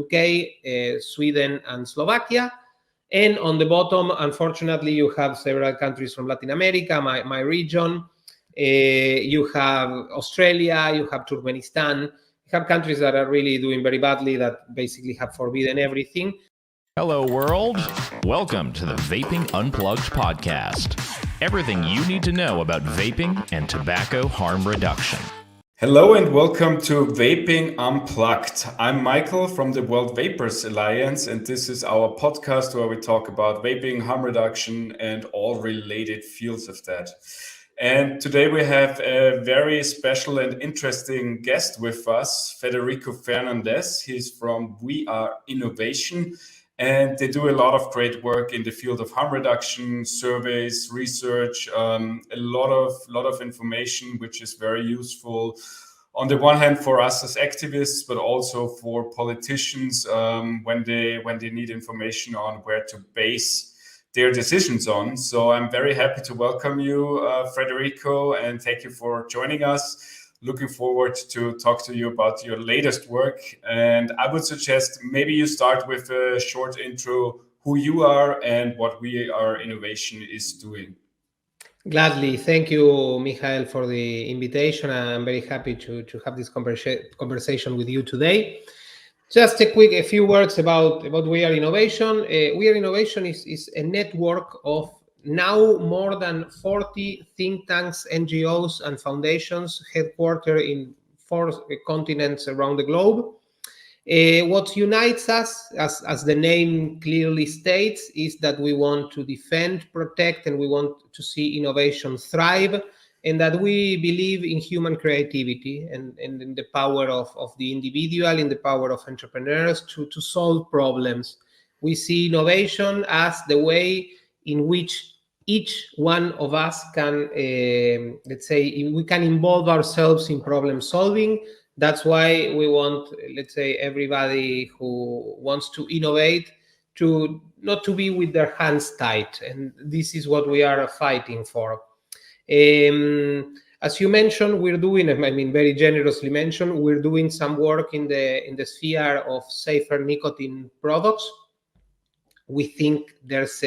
UK, Sweden, and Slovakia. And on the bottom, unfortunately, you have several countries from Latin America, my region. You have Australia, you have Turkmenistan. You have countries that are really doing very badly, that basically have forbidden everything. Hello, world. Welcome to the Vaping Unplugged podcast. Everything you need to know about vaping and tobacco harm reduction. Hello and welcome to Vaping Unplugged. I'm Michael from the World Vapers Alliance, and this is our podcast where we talk about vaping, harm reduction, and all related fields of that. And today we have a very special and interesting guest with us, Federico Fernandez. He's from We Are Innovation, and they do a lot of great work in the field of harm reduction, surveys, research, a lot of information, which is very useful on the one hand for us as activists, but also for politicians when they need information on where to base their decisions on. So I'm very happy to welcome you, Federico, and thank you for joining us. Looking forward to talk to you about your latest work. And I would suggest maybe you start with a short intro, who you are and what We Are Innovation is doing. Gladly. Thank you, Michael, for the invitation. I'm very happy to have this conversation with you today. Just a few words about We Are Innovation. We Are Innovation is a network of now more than 40 think tanks, NGOs, and foundations headquartered in 4 continents around the globe. What unites us, as the name clearly states, is that we want to defend, protect, and we want to see innovation thrive, and that we believe in human creativity and in the power of the individual, in the power of entrepreneurs to solve problems. We see innovation as the way in which each one of us can, let's say, we can involve ourselves in problem solving. That's why we want, let's say, everybody who wants to innovate to not to be with their hands tied. And this is what we are fighting for. As you mentioned, we're doing, I mean, very generously mentioned, we're doing some work in the sphere of safer nicotine products. We think there's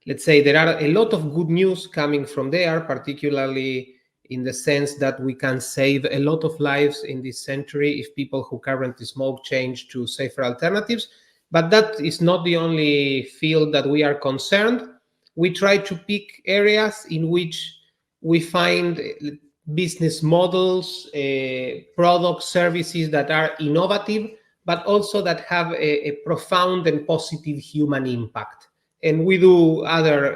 let's say, there are a lot of good news coming from there, particularly in the sense that we can save a lot of lives in this century if people who currently smoke change to safer alternatives. But that is not the only field that we are concerned. We try to pick areas in which we find business models, products, services that are innovative, but also that have a profound and positive human impact. And we do other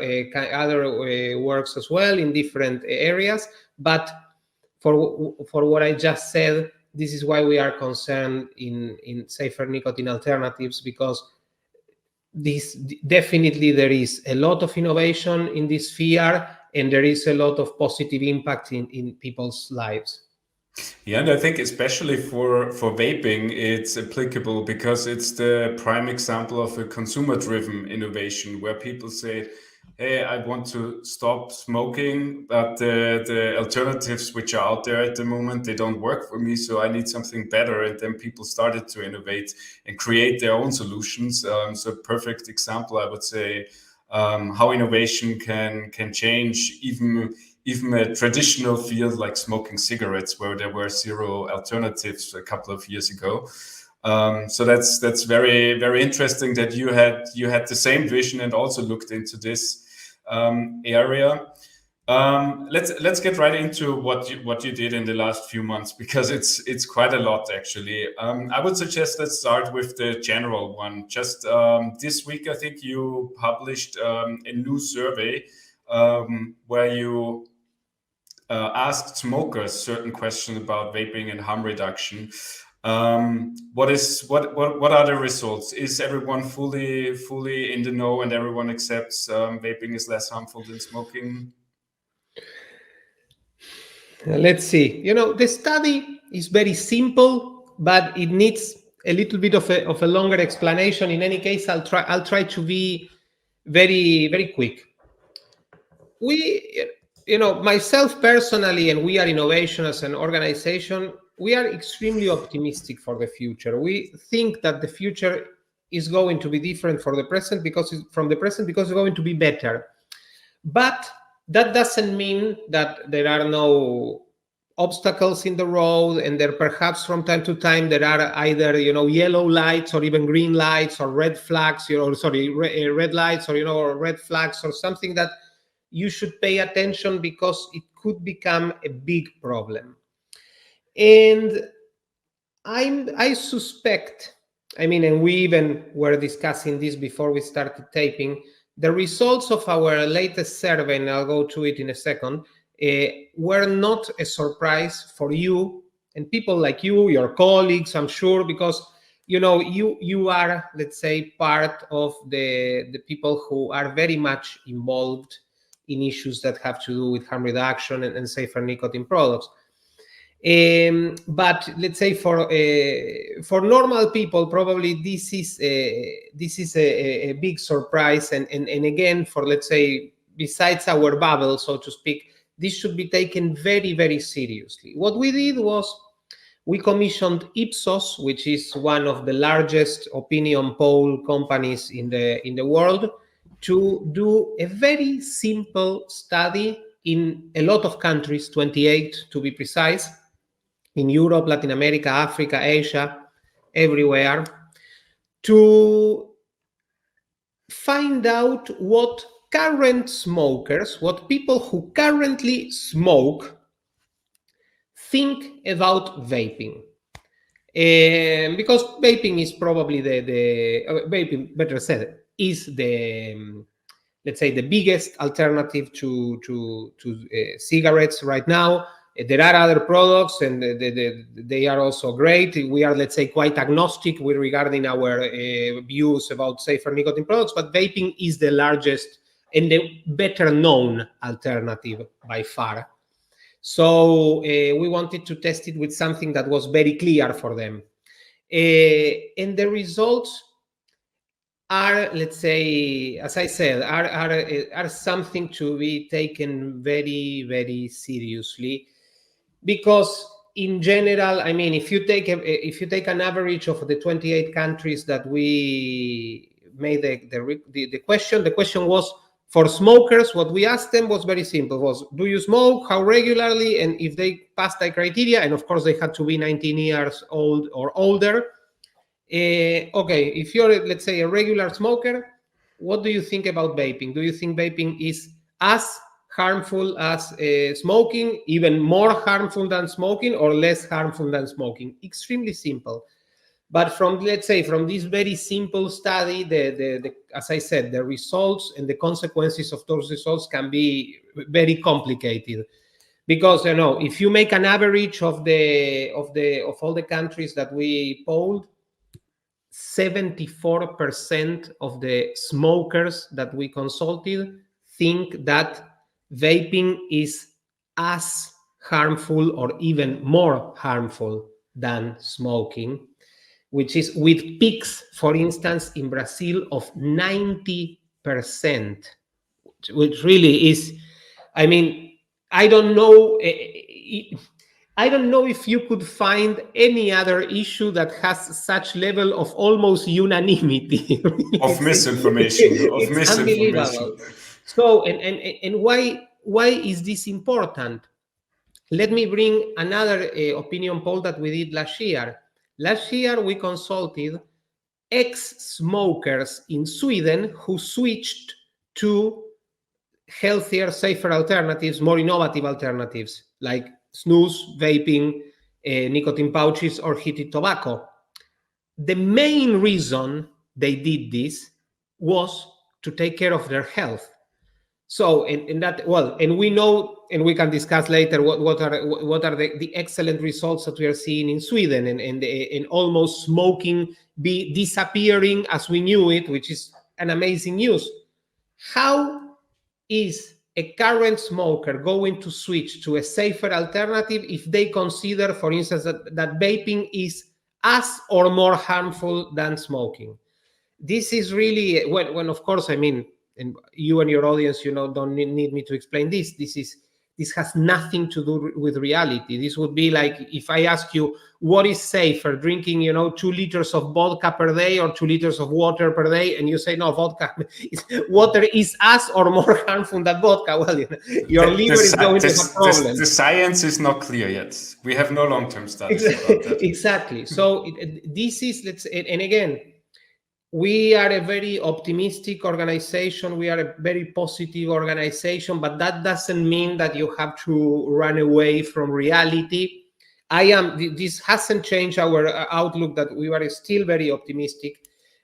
works as well in different areas. But for what I just said, this is why we are concerned in safer nicotine alternatives, because this definitely there is a lot of innovation in this sphere, and there is a lot of positive impact in people's lives. Yeah, and I think especially for vaping, it's applicable because it's the prime example of a consumer-driven innovation where people say, hey, I want to stop smoking, but the alternatives which are out there at the moment, they don't work for me, so I need something better. And then people started to innovate and create their own solutions. So a perfect example, I would say, how innovation can change even a traditional field like smoking cigarettes, where there were 0 alternatives a couple of years ago. So that's very, very interesting that you had the same vision and also looked into this area. Let's get right into what you did in the last few months, because it's quite a lot actually. I would suggest let's start with the general one. Just this week, I think you published a new survey where you asked smokers certain questions about vaping and harm reduction. What are the results? Is everyone fully in the know and everyone accepts vaping is less harmful than smoking? Let's see. The study is very simple, but it needs a little bit of a longer explanation. In any case, I'll try to be very, very quick. Myself personally, and We Are Innovation as an organization, we are extremely optimistic for the future. We think that the future is going to be different from the present because it's going to be better. But that doesn't mean that there are no obstacles in the road, and there perhaps from time to time there are either yellow lights or even green lights or red flags, red lights or red flags or something that you should pay attention, because it could become a big problem. And I suspect, and we even were discussing this before we started taping, the results of our latest survey, and I'll go to it in a second, were not a surprise for you and people like you, your colleagues, I'm sure, because you are, let's say, part of the people who are very much involved in issues that have to do with harm reduction and safer nicotine products. But let's say for normal people, probably this is a big surprise, and again, for, let's say, besides our bubble, so to speak, this should be taken very, very seriously. What we did was we commissioned Ipsos, which is one of the largest opinion poll companies in the world, to do a very simple study in a lot of countries, 28 to be precise, in Europe, Latin America, Africa, Asia, everywhere, to find out what current smokers, what people who currently smoke, think about vaping. Because vaping is probably vaping, better said, is the let's say the biggest alternative to cigarettes right now. There are other products, and they are also great. We are, let's say, quite agnostic regarding our views about safer nicotine products, but vaping is the largest and the better known alternative by far. So we wanted to test it with something that was very clear for them. And the results are, let's say, as I said, are something to be taken very, very seriously. Because in general, if you take an average of the 28 countries that we made the question was, for smokers, what we asked them was very simple, was, do you smoke, how regularly, and if they passed the criteria, and of course they had to be 19 years old or older. Okay, if you're, let's say, a regular smoker, what do you think about vaping? Do you think vaping is as harmful as smoking, even more harmful than smoking, or less harmful than smoking? Extremely simple. But from this very simple study, as I said, the results and the consequences of those results can be very complicated. Because if you make an average of all the countries that we polled, 74% of the smokers that we consulted think that vaping is as harmful or even more harmful than smoking, which is with peaks, for instance, in Brazil of 90%, which really is, I don't know if you could find any other issue that has such level of almost unanimity of misinformation. It's unbelievable. So, and why is this important? Let me bring another opinion poll that we did last year. Last year, we consulted ex-smokers in Sweden who switched to healthier, safer alternatives, more innovative alternatives, like snus, vaping, nicotine pouches, or heated tobacco. The main reason they did this was to take care of their health. So, and we know, and we can discuss later what are the excellent results that we are seeing in Sweden, and almost smoking be disappearing as we knew it, which is an amazing news. How is a current smoker going to switch to a safer alternative if they consider, for instance, that vaping is as or more harmful than smoking? This is really, when of course, and you and your audience, don't need me to explain this. This is this has nothing to do with reality. This would be like if I ask you, what is safer, drinking 2 liters of vodka per day or 2 liters of water per day, and you say no, water is as or more harmful than vodka. Well, your liver is going to have problems. The science is not clear yet. We have no long-term studies about that. Exactly. So this is, and again, we are a very optimistic organization. We are a very positive organization, but that doesn't mean that you have to run away from reality. This hasn't changed our outlook, that we are still very optimistic,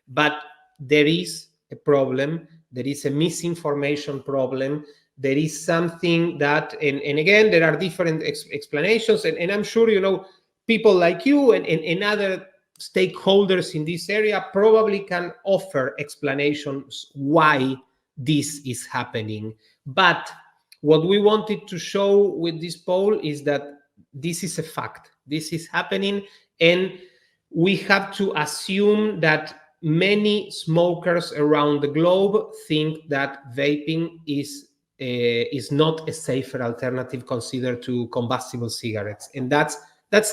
but there is a problem. There is a misinformation problem. There is something that, and again, there are different explanations, and I'm sure, people like you and other stakeholders in this area probably can offer explanations why this is happening. But what we wanted to show with this poll is that this is a fact. This is happening, and we have to assume that many smokers around the globe think that vaping is not a safer alternative considered to combustible cigarettes, and that's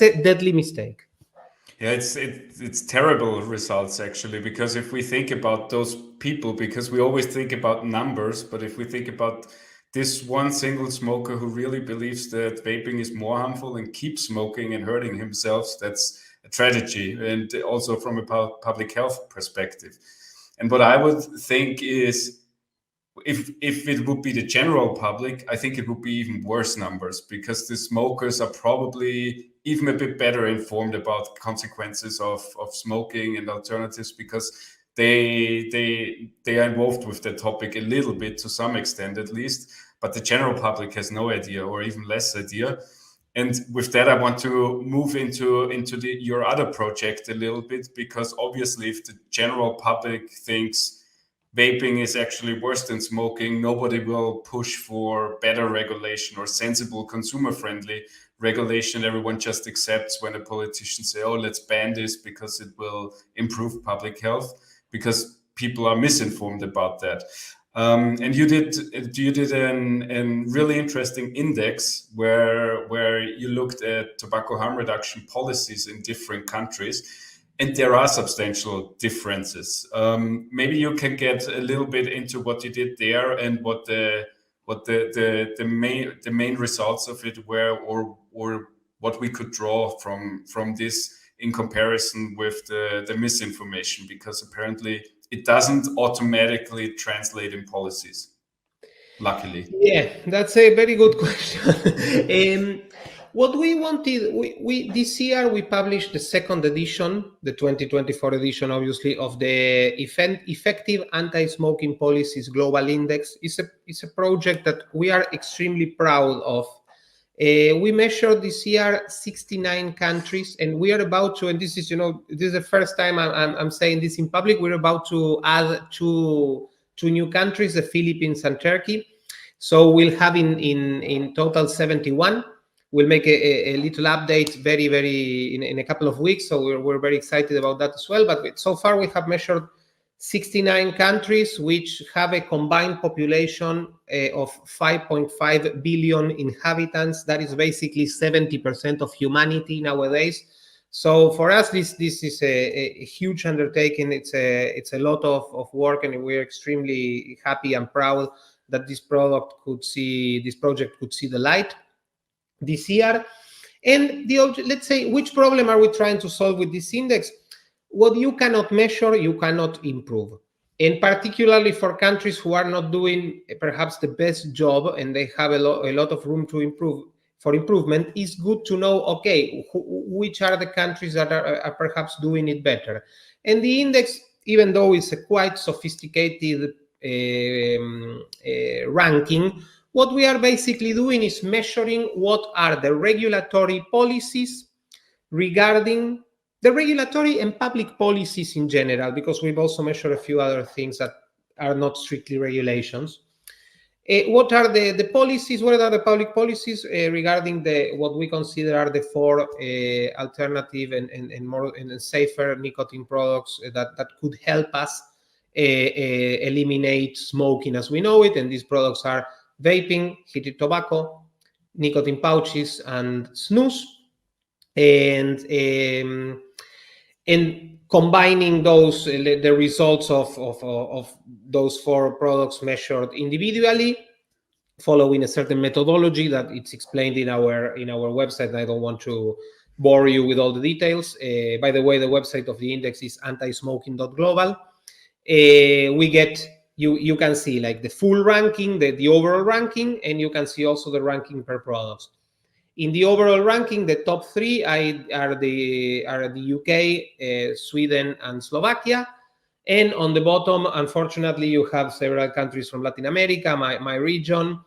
a deadly mistake. Yeah, it's terrible results actually, because if we think about those people, because we always think about numbers, but if we think about this one single smoker who really believes that vaping is more harmful and keeps smoking and hurting himself, that's a tragedy, and also from a public health perspective. And what I would think is, if it would be the general public, I think it would be even worse numbers, because the smokers are probably even a bit better informed about consequences of smoking and alternatives, because they are involved with the topic a little bit, to some extent at least, but the general public has no idea, or even less idea. And with that, I want to move into your other project a little bit, because obviously if the general public thinks vaping is actually worse than smoking, nobody will push for better regulation or sensible consumer-friendly regulation. Everyone just accepts when a politician say, oh, let's ban this because it will improve public health, because people are misinformed about that. And you did a really interesting index where you looked at tobacco harm reduction policies in different countries. And there are substantial differences. Maybe you can get a little bit into what you did there and what the main results of it were, or what we could draw from this in comparison with the misinformation, because apparently it doesn't automatically translate in policies, luckily. Yeah, that's a very good question. What we wanted, we this year we published the second edition, the 2024 edition, obviously, of the Effective Anti-Smoking Policies Global Index. It's a project that we are extremely proud of. We measured this year 69 countries, and we are about to, and this is, this is the first time I'm saying this in public, we're about to add two new countries, the Philippines and Turkey. So we'll have in total 71. We'll make a little update very in a couple of weeks. So we're very excited about that as well. But so far we have measured 69 countries, which have a combined population of 5.5 billion inhabitants. That is basically 70% of humanity nowadays. So for us, this is a huge undertaking. It's a lot of work, and we're extremely happy and proud that this project could see the light this year. And let's say, which problem are we trying to solve with this index? What you cannot measure, you cannot improve. And particularly for countries who are not doing perhaps the best job, and they have a lot of room to improve, for improvement, it's good to know, okay, which are the countries that are perhaps doing it better. And the index, even though it's a quite sophisticated ranking, what we are basically doing is measuring what are the regulatory policies regarding the regulatory and public policies in general, because we've also measured a few other things that are not strictly regulations. What are the policies? What are the public policies regarding what we consider are the four alternative and more and safer nicotine products that could help us eliminate smoking as we know it? And these products are vaping, heated tobacco, nicotine pouches, and snus, and combining those the results of those 4 products measured individually, following a certain methodology that it's explained in our website. I don't want to bore you with all the details. By the way, the website of the index is antismoking.global. We get you can see like the full ranking, the overall ranking, and you can see also the ranking per product. In the overall ranking, the top 3 are the UK, Sweden, and Slovakia. And on the bottom, unfortunately, you have several countries from Latin America, my region.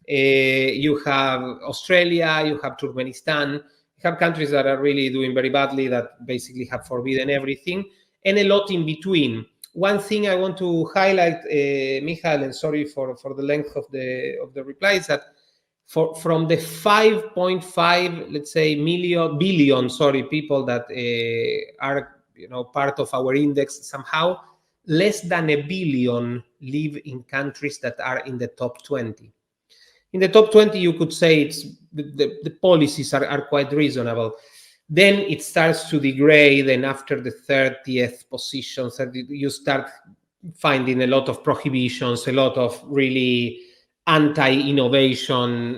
You have Australia, you have Turkmenistan. You have countries that are really doing very badly, that basically have forbidden everything, and a lot in between. One thing I want to highlight, Michael, and sorry for the length of the reply, is that from the 5.5, let's say, billion people that are part of our index somehow, less than a billion live in countries that are in the top 20. In the top 20, you could say it's the policies are quite reasonable. Then it starts to degrade, and after the 30th position, you start finding a lot of prohibitions, a lot of really anti-innovation,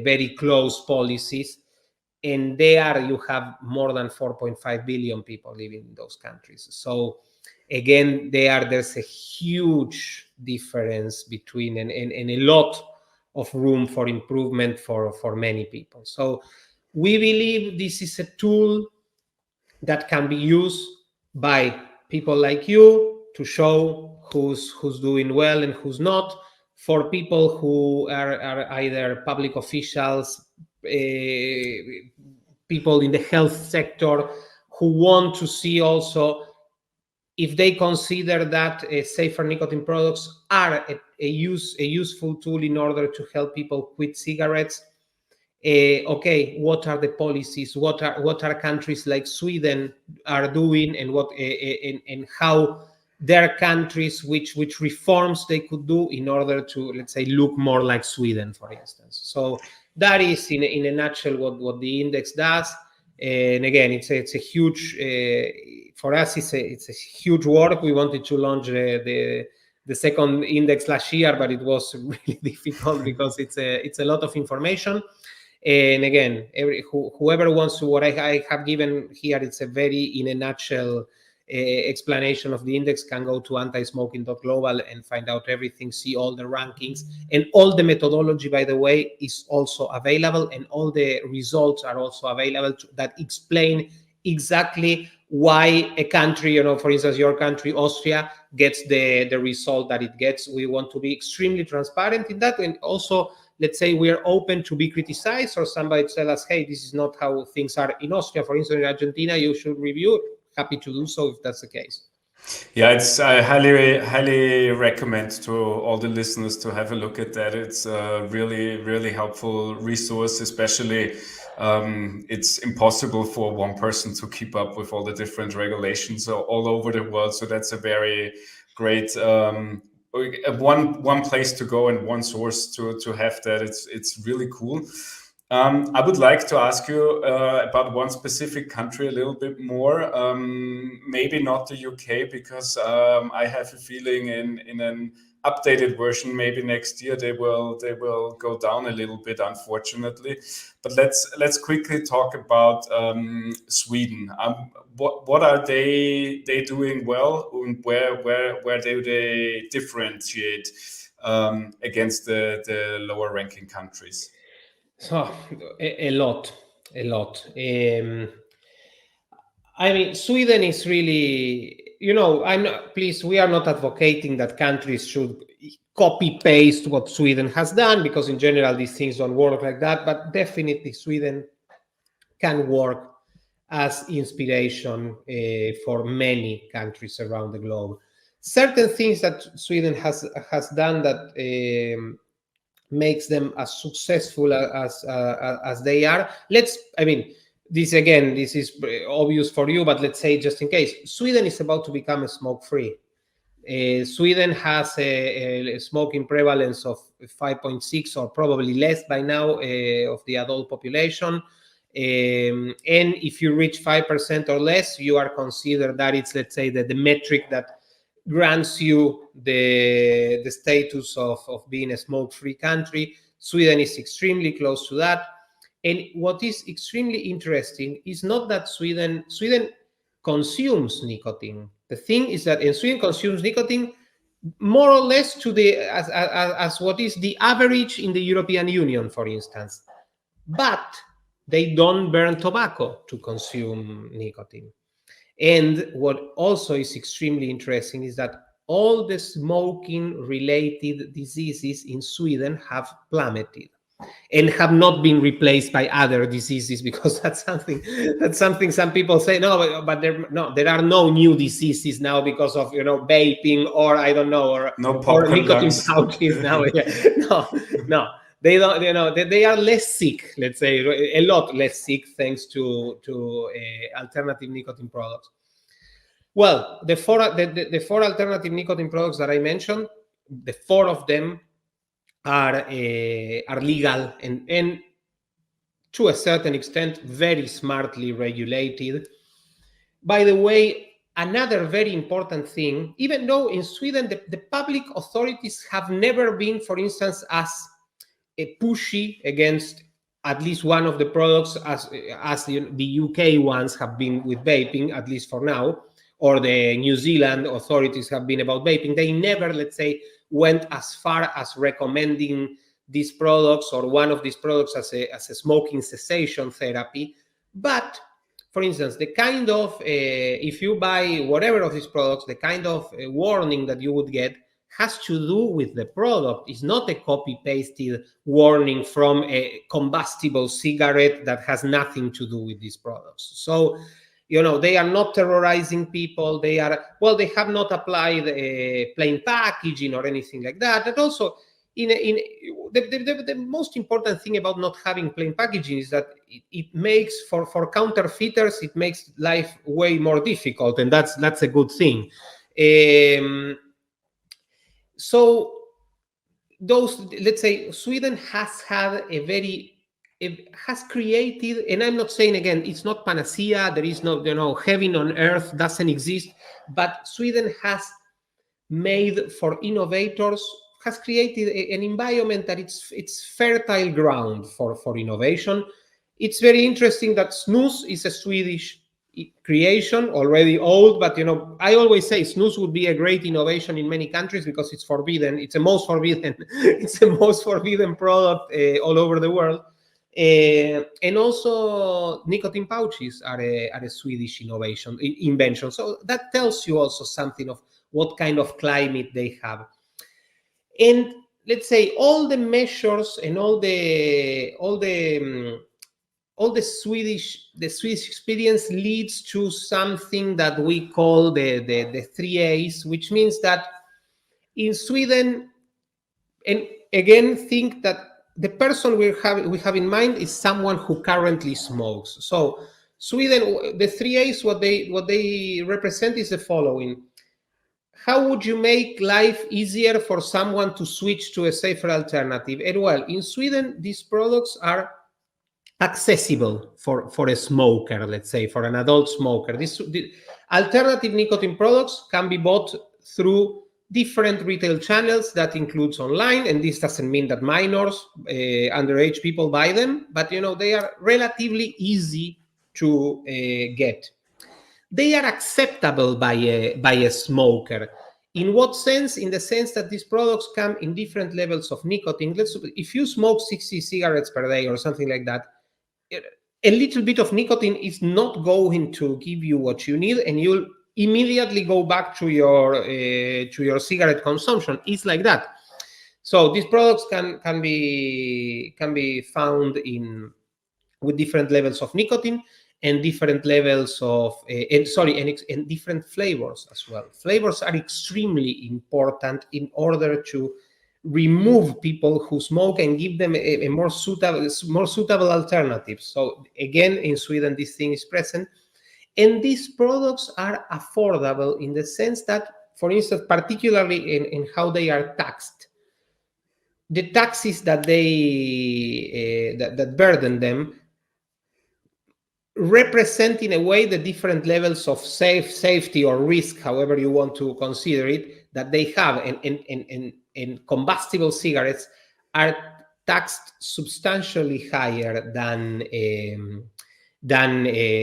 very close policies. And there you have more than 4.5 billion people living in those countries. So again, there's a huge difference between and a lot of room for improvement for many people. So we believe this is a tool that can be used by people like you to show who's doing well and who's not, for people who are either public officials, people in the health sector, who want to see also if they consider that safer nicotine products are a useful tool in order to help people quit cigarettes. Okay, what are the policies? What are countries like Sweden are doing, and what and how their countries, which reforms they could do in order to, let's say, look more like Sweden, for instance. So that is in a nutshell what the index does. And again, it's a huge for us. It's a huge work. We wanted to launch the second index last year, but it was really difficult because it's a lot of information. And again, whoever wants to, what I have given here, it's a very in a nutshell explanation of the index, can go to antismoking.global and find out everything, see all the rankings, and all the methodology, by the way, is also available, and all the results are also available that explain exactly why a country, for instance, your country, Austria, gets the result that it gets. We want to be extremely transparent in that, and also, let's say, we are open to be criticized, or somebody tell us, hey, this is not how things are in Austria, for instance, in Argentina, you should review it. Happy to do so if that's the case. Yeah, I highly recommend to all the listeners to have a look at that. It's a really helpful resource, especially it's impossible for one person to keep up with all the different regulations all over the world. So that's a very great one place to go and one source to have that. It's really cool. I would like to ask you about one specific country a little bit more. Maybe not the UK, because I have a feeling in an updated version, maybe next year they will go down a little bit, unfortunately. But let's quickly talk about Sweden. What are they doing well, and where do they differentiate against the lower ranking countries? So a lot. I mean, Sweden is really, please, we are not advocating that countries should copy paste what Sweden has done, because in general these things don't work like that. But definitely Sweden can work as inspiration for many countries around the globe. Certain things that Sweden has done that makes them as successful as they are. This is obvious for you, but let's say, just in case, Sweden is about to become a smoke-free. Sweden has a smoking prevalence of 5.6 or probably less by now of the adult population. And if you reach 5% or less, you are considered that it's, let's say, the metric that grants you the status of being a smoke-free country. Sweden is extremely close to that. And what is extremely interesting is not that Sweden consumes nicotine. The thing is that Sweden consumes nicotine more or less to the as what is the average in the European Union, for instance. But they don't burn tobacco to consume nicotine. And what also is extremely interesting is that all the smoking-related diseases in Sweden have plummeted and have not been replaced by other diseases, because that's something some people say, no, but there are no new diseases now because of vaping or I don't know, or nicotine pouches now. No. They don't, they are less sick, let's say, a lot less sick thanks to alternative nicotine products. Well, the four alternative nicotine products that I mentioned, the 4 of them are legal and to a certain extent very smartly regulated. By the way, another very important thing, even though in Sweden the public authorities have never been, for instance, as pushy against at least one of the products as the UK ones have been with vaping, at least for now, or the New Zealand authorities have been about vaping. They never, let's say, went as far as recommending these products or one of these products as a smoking cessation therapy. But, for instance, the kind of, if you buy whatever of these products, the kind of warning that you would get has to do with the product. It's not a copy-pasted warning from a combustible cigarette that has nothing to do with these products. So, they are not terrorizing people. They have not applied plain packaging or anything like that. And also, the most important thing about not having plain packaging is that it makes for counterfeiters, it makes life way more difficult, and that's a good thing. So those, let's say, Sweden has had it has created, and I'm not saying again, it's not panacea, there is no, heaven on earth doesn't exist, but Sweden has made for innovators, has created an environment that it's fertile ground for innovation. It's very interesting that snus is a Swedish creation, already old, but I always say snus would be a great innovation in many countries because it's forbidden. It's the most forbidden product all over the world. And also nicotine pouches are a Swedish invention. So that tells you also something of what kind of climate they have. And let's say all the measures and all the Swedish experience leads to something that we call the 3 A's, which means that in Sweden, and again, think that the person we have in mind is someone who currently smokes. So Sweden, the 3 A's, what they represent is the following. How would you make life easier for someone to switch to a safer alternative? And well, in Sweden, these products are accessible for a smoker, let's say, for an adult smoker. The alternative nicotine products can be bought through different retail channels. That includes online, and this doesn't mean that minors, underage people buy them, but they are relatively easy to get. They are acceptable by a smoker. In what sense? In the sense that these products come in different levels of nicotine. If you smoke 60 cigarettes per day or something like that, a little bit of nicotine is not going to give you what you need, and you'll immediately go back to your cigarette consumption. It's like that. So these products can be found with different levels of nicotine and different levels of and different flavors as well. Flavors are extremely important in order to remove people who smoke and give them a more suitable alternative. So again, in Sweden, this thing is present. And these products are affordable in the sense that for instance, particularly in how they are taxed. The taxes that that burden them represent in a way the different levels of safety or risk, however you want to consider it, that they have. And combustible cigarettes are taxed substantially higher than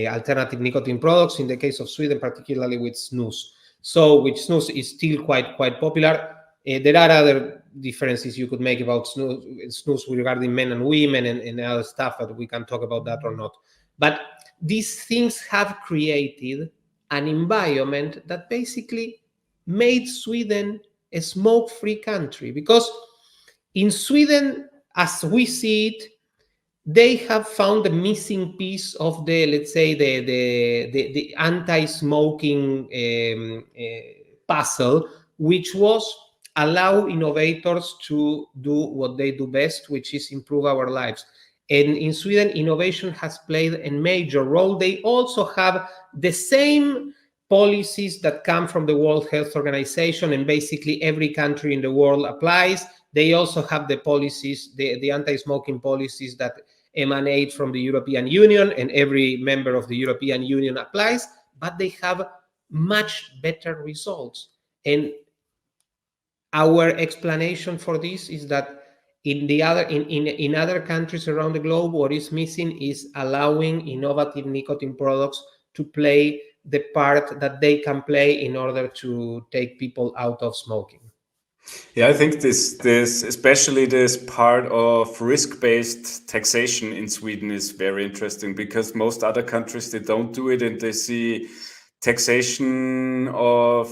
alternative nicotine products. In the case of Sweden, particularly with snus. So, which snus is still quite popular. There are other differences you could make about snus regarding men and women and other stuff, but we can talk about that or not. But these things have created an environment that basically made Sweden a smoke-free country, because in Sweden, as we see it, they have found the missing piece of the, let's say, the anti-smoking puzzle, which was allow innovators to do what they do best, which is improve our lives. And in Sweden, innovation has played a major role. They also have the same policies that come from the World Health Organization, and basically every country in the world applies. They also have the policies, the anti-smoking policies that emanate from the European Union, and every member of the European Union applies, but they have much better results. And our explanation for this is that in other countries around the globe, what is missing is allowing innovative nicotine products to play the part that they can play in order to take people out of smoking. Yeah, I think this especially this part of risk-based taxation in Sweden is very interesting, because most other countries, they don't do it, and they see taxation of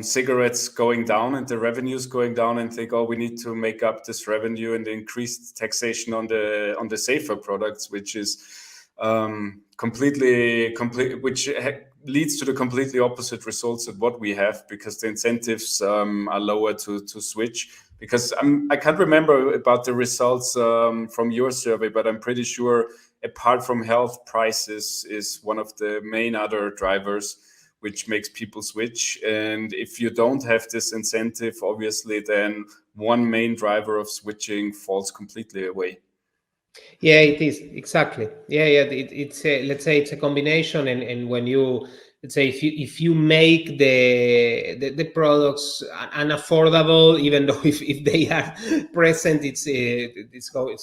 cigarettes going down and the revenues going down, and think, oh, we need to make up this revenue and increase taxation on the safer products, which is which leads to the completely opposite results of what we have, because the incentives are lower to switch. Because I can't remember about the results from your survey, but I'm pretty sure apart from health, prices is one of the main other drivers which makes people switch. And if you don't have this incentive, obviously, then one main driver of switching falls completely away. Yeah, it is, exactly. Yeah. It's let's say it's a combination, and when you, let's say, if you make the products unaffordable, even though if they are present, it's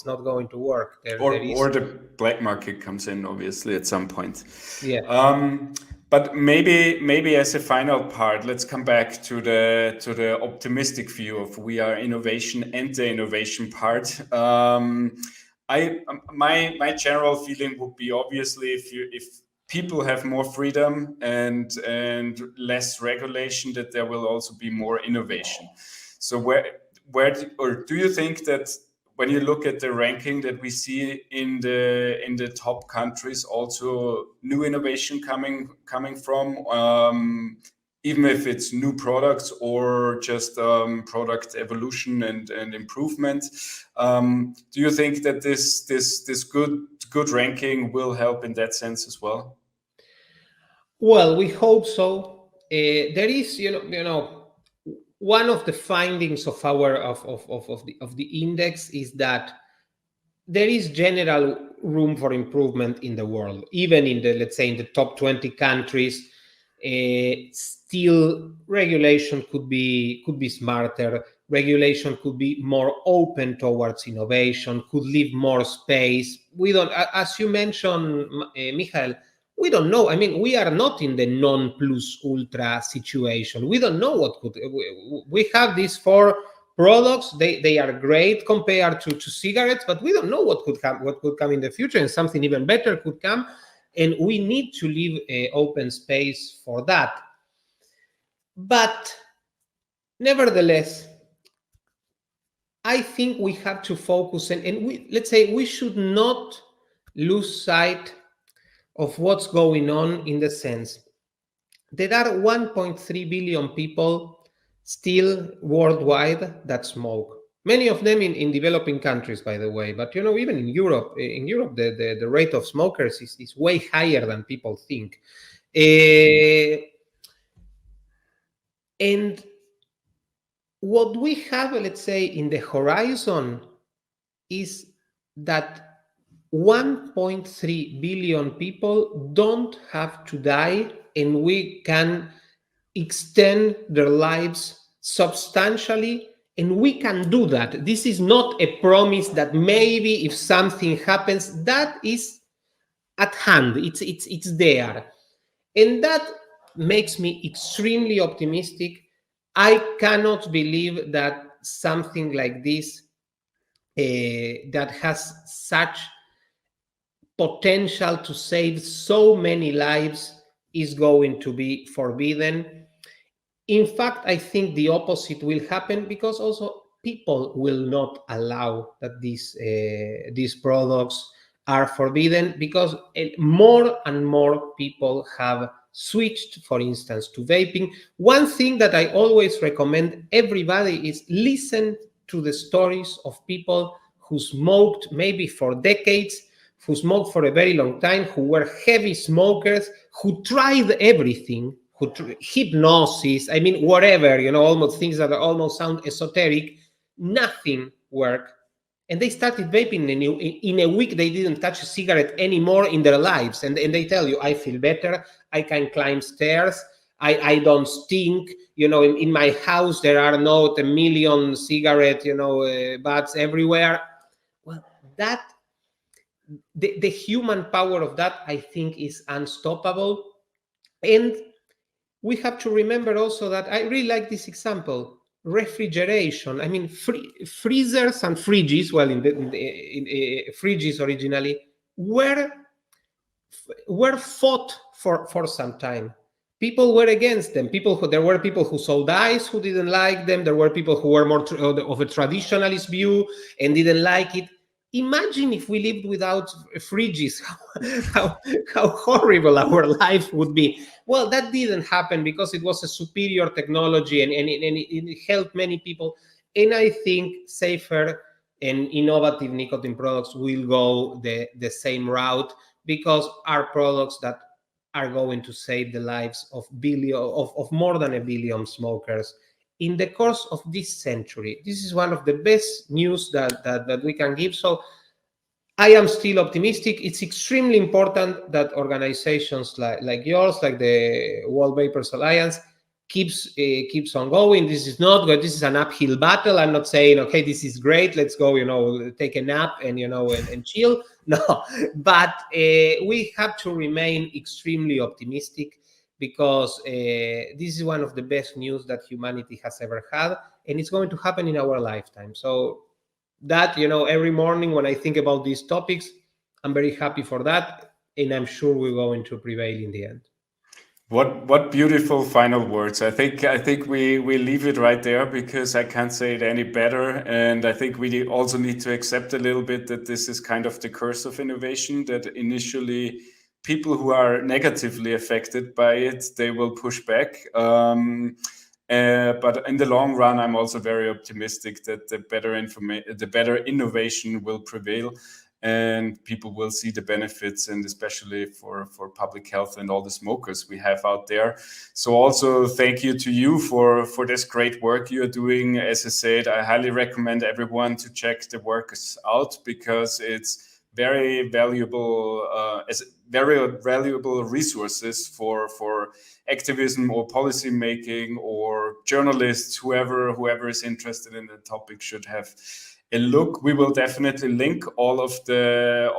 not going to work. Or the black market comes in, obviously, at some point. Yeah. But maybe as a final part, let's come back to the optimistic view of we are innovation and the innovation part. My general feeling would be, obviously, if people have more freedom and less regulation, that there will also be more innovation. So do you think that when you look at the ranking that we see in the top countries, also new innovation coming from, even if it's new products or just product evolution and improvement? Do you think that this good ranking will help in that sense as well? Well, we hope so. There is, one of the findings of the index is that there is general room for improvement in the world, even in the, let's say, in the top 20 countries. Still, regulation could be smarter. Regulation could be more open towards innovation, could leave more space. We don't, as you mentioned, Michael, we don't know. I mean, we are not in the non plus ultra situation. We don't know what could. We have these 4 products. They are great compared to cigarettes, but we don't know what could come in the future, and something even better could come. And we need to leave open space for that. But nevertheless, I think we have to focus, and let's say we should not lose sight of what's going on, in the sense there are 1.3 billion people still worldwide that smoke. Many of them in developing countries, by the way. But even in Europe, the rate of smokers is way higher than people think. And what we have, let's say, in the horizon is that 1.3 billion people don't have to die, and we can extend their lives substantially, and we can do that. This is not a promise that maybe if something happens, that is at hand. It's there. And that makes me extremely optimistic. I cannot believe that something like this that has such potential to save so many lives is going to be forbidden. In fact, I think the opposite will happen, because also people will not allow that these products are forbidden, because more and more people have switched, for instance, to vaping. One thing that I always recommend everybody is listen to the stories of people who smoked maybe for decades, who smoked for a very long time, who were heavy smokers, who tried everything, hypnosis, I mean, whatever, almost things that almost sound esoteric, nothing worked. And they started vaping in a week. They didn't touch a cigarette anymore in their lives. And they tell you, I feel better. I can climb stairs. I don't stink. In my house, there are not a million cigarette, butts everywhere. Well, the human power of that, I think, is unstoppable. And we have to remember also that I really like this example. Refrigeration. I mean, freezers and fridges. Well, in fridges originally were fought for some time. People were against them. There were people who sold ice who didn't like them. There were people who were more of a traditionalist view and didn't like it. Imagine if we lived without fridges, how horrible our life would be. Well, that didn't happen because it was a superior technology and it helped many people. And I think safer and innovative nicotine products will go the same route, because are products that are going to save the lives of more than a billion smokers in the course of this century. This is one of the best news that we can give. So I am still optimistic. It's extremely important that organizations like yours, like the World Vapers Alliance, keeps on going. This is not good. This is an uphill battle. I'm not saying, okay, this is great, let's go, take a nap and and chill. No, but we have to remain extremely optimistic, because this is one of the best news that humanity has ever had, and it's going to happen in our lifetime. So that, every morning when I think about these topics, I'm very happy for that, and I'm sure we're going to prevail in the end. What beautiful final words. I think we leave it right there, because I can't say it any better. And I think we also need to accept a little bit that this is kind of the curse of innovation, that initially people who are negatively affected by it, they will push back. But in the long run, I'm also very optimistic that the better innovation will prevail, and people will see the benefits, and especially for public health and all the smokers we have out there. So also thank you to you for this great work you're doing. As I said, I highly recommend everyone to check the works out, because it's very valuable resources for activism or policy making, or journalists, whoever is interested in the topic should have a look. We will definitely link all of the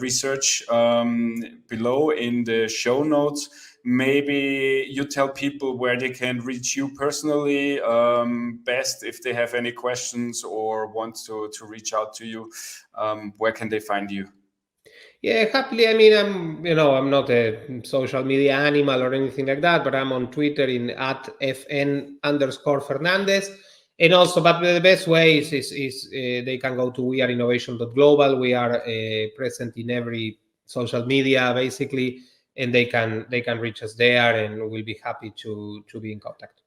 research below in the show notes. Maybe you tell people where they can reach you personally, best if they have any questions or want to reach out to you. Where can they find you? Yeah, happily. I mean, I'm not a social media animal or anything like that, but I'm on Twitter in @FN_Fernandez. And also, but the best way is they can go to weareinnovation.global. We are present in every social media, basically, and they can reach us there, and we'll be happy to be in contact.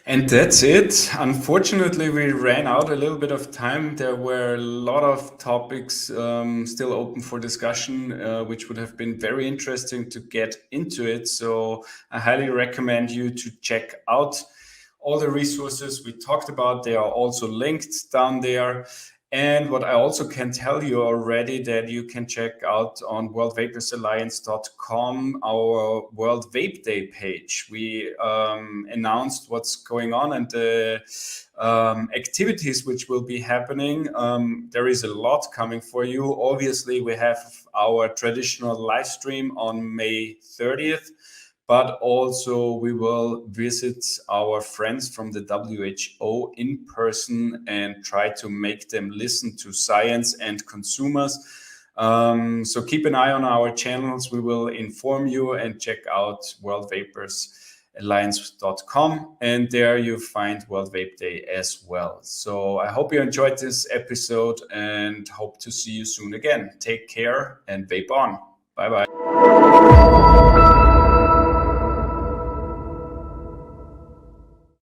And that's it. Unfortunately, we ran out a little bit of time. There were a lot of topics still open for discussion, which would have been very interesting to get into it. So I highly recommend you to check out All the resources we talked about, they are also linked down there. And what I also can tell you already, that you can check out on worldvapersalliance.com our World Vape Day page. We announced what's going on and the activities which will be happening. There is a lot coming for you. Obviously, we have our traditional live stream on May 30th. But also we will visit our friends from the WHO in person and try to make them listen to science and consumers. So keep an eye on our channels. We will inform you, and check out worldvapersalliance.com, and there you find World Vape Day as well. So I hope you enjoyed this episode and hope to see you soon again. Take care and vape on. Bye-bye.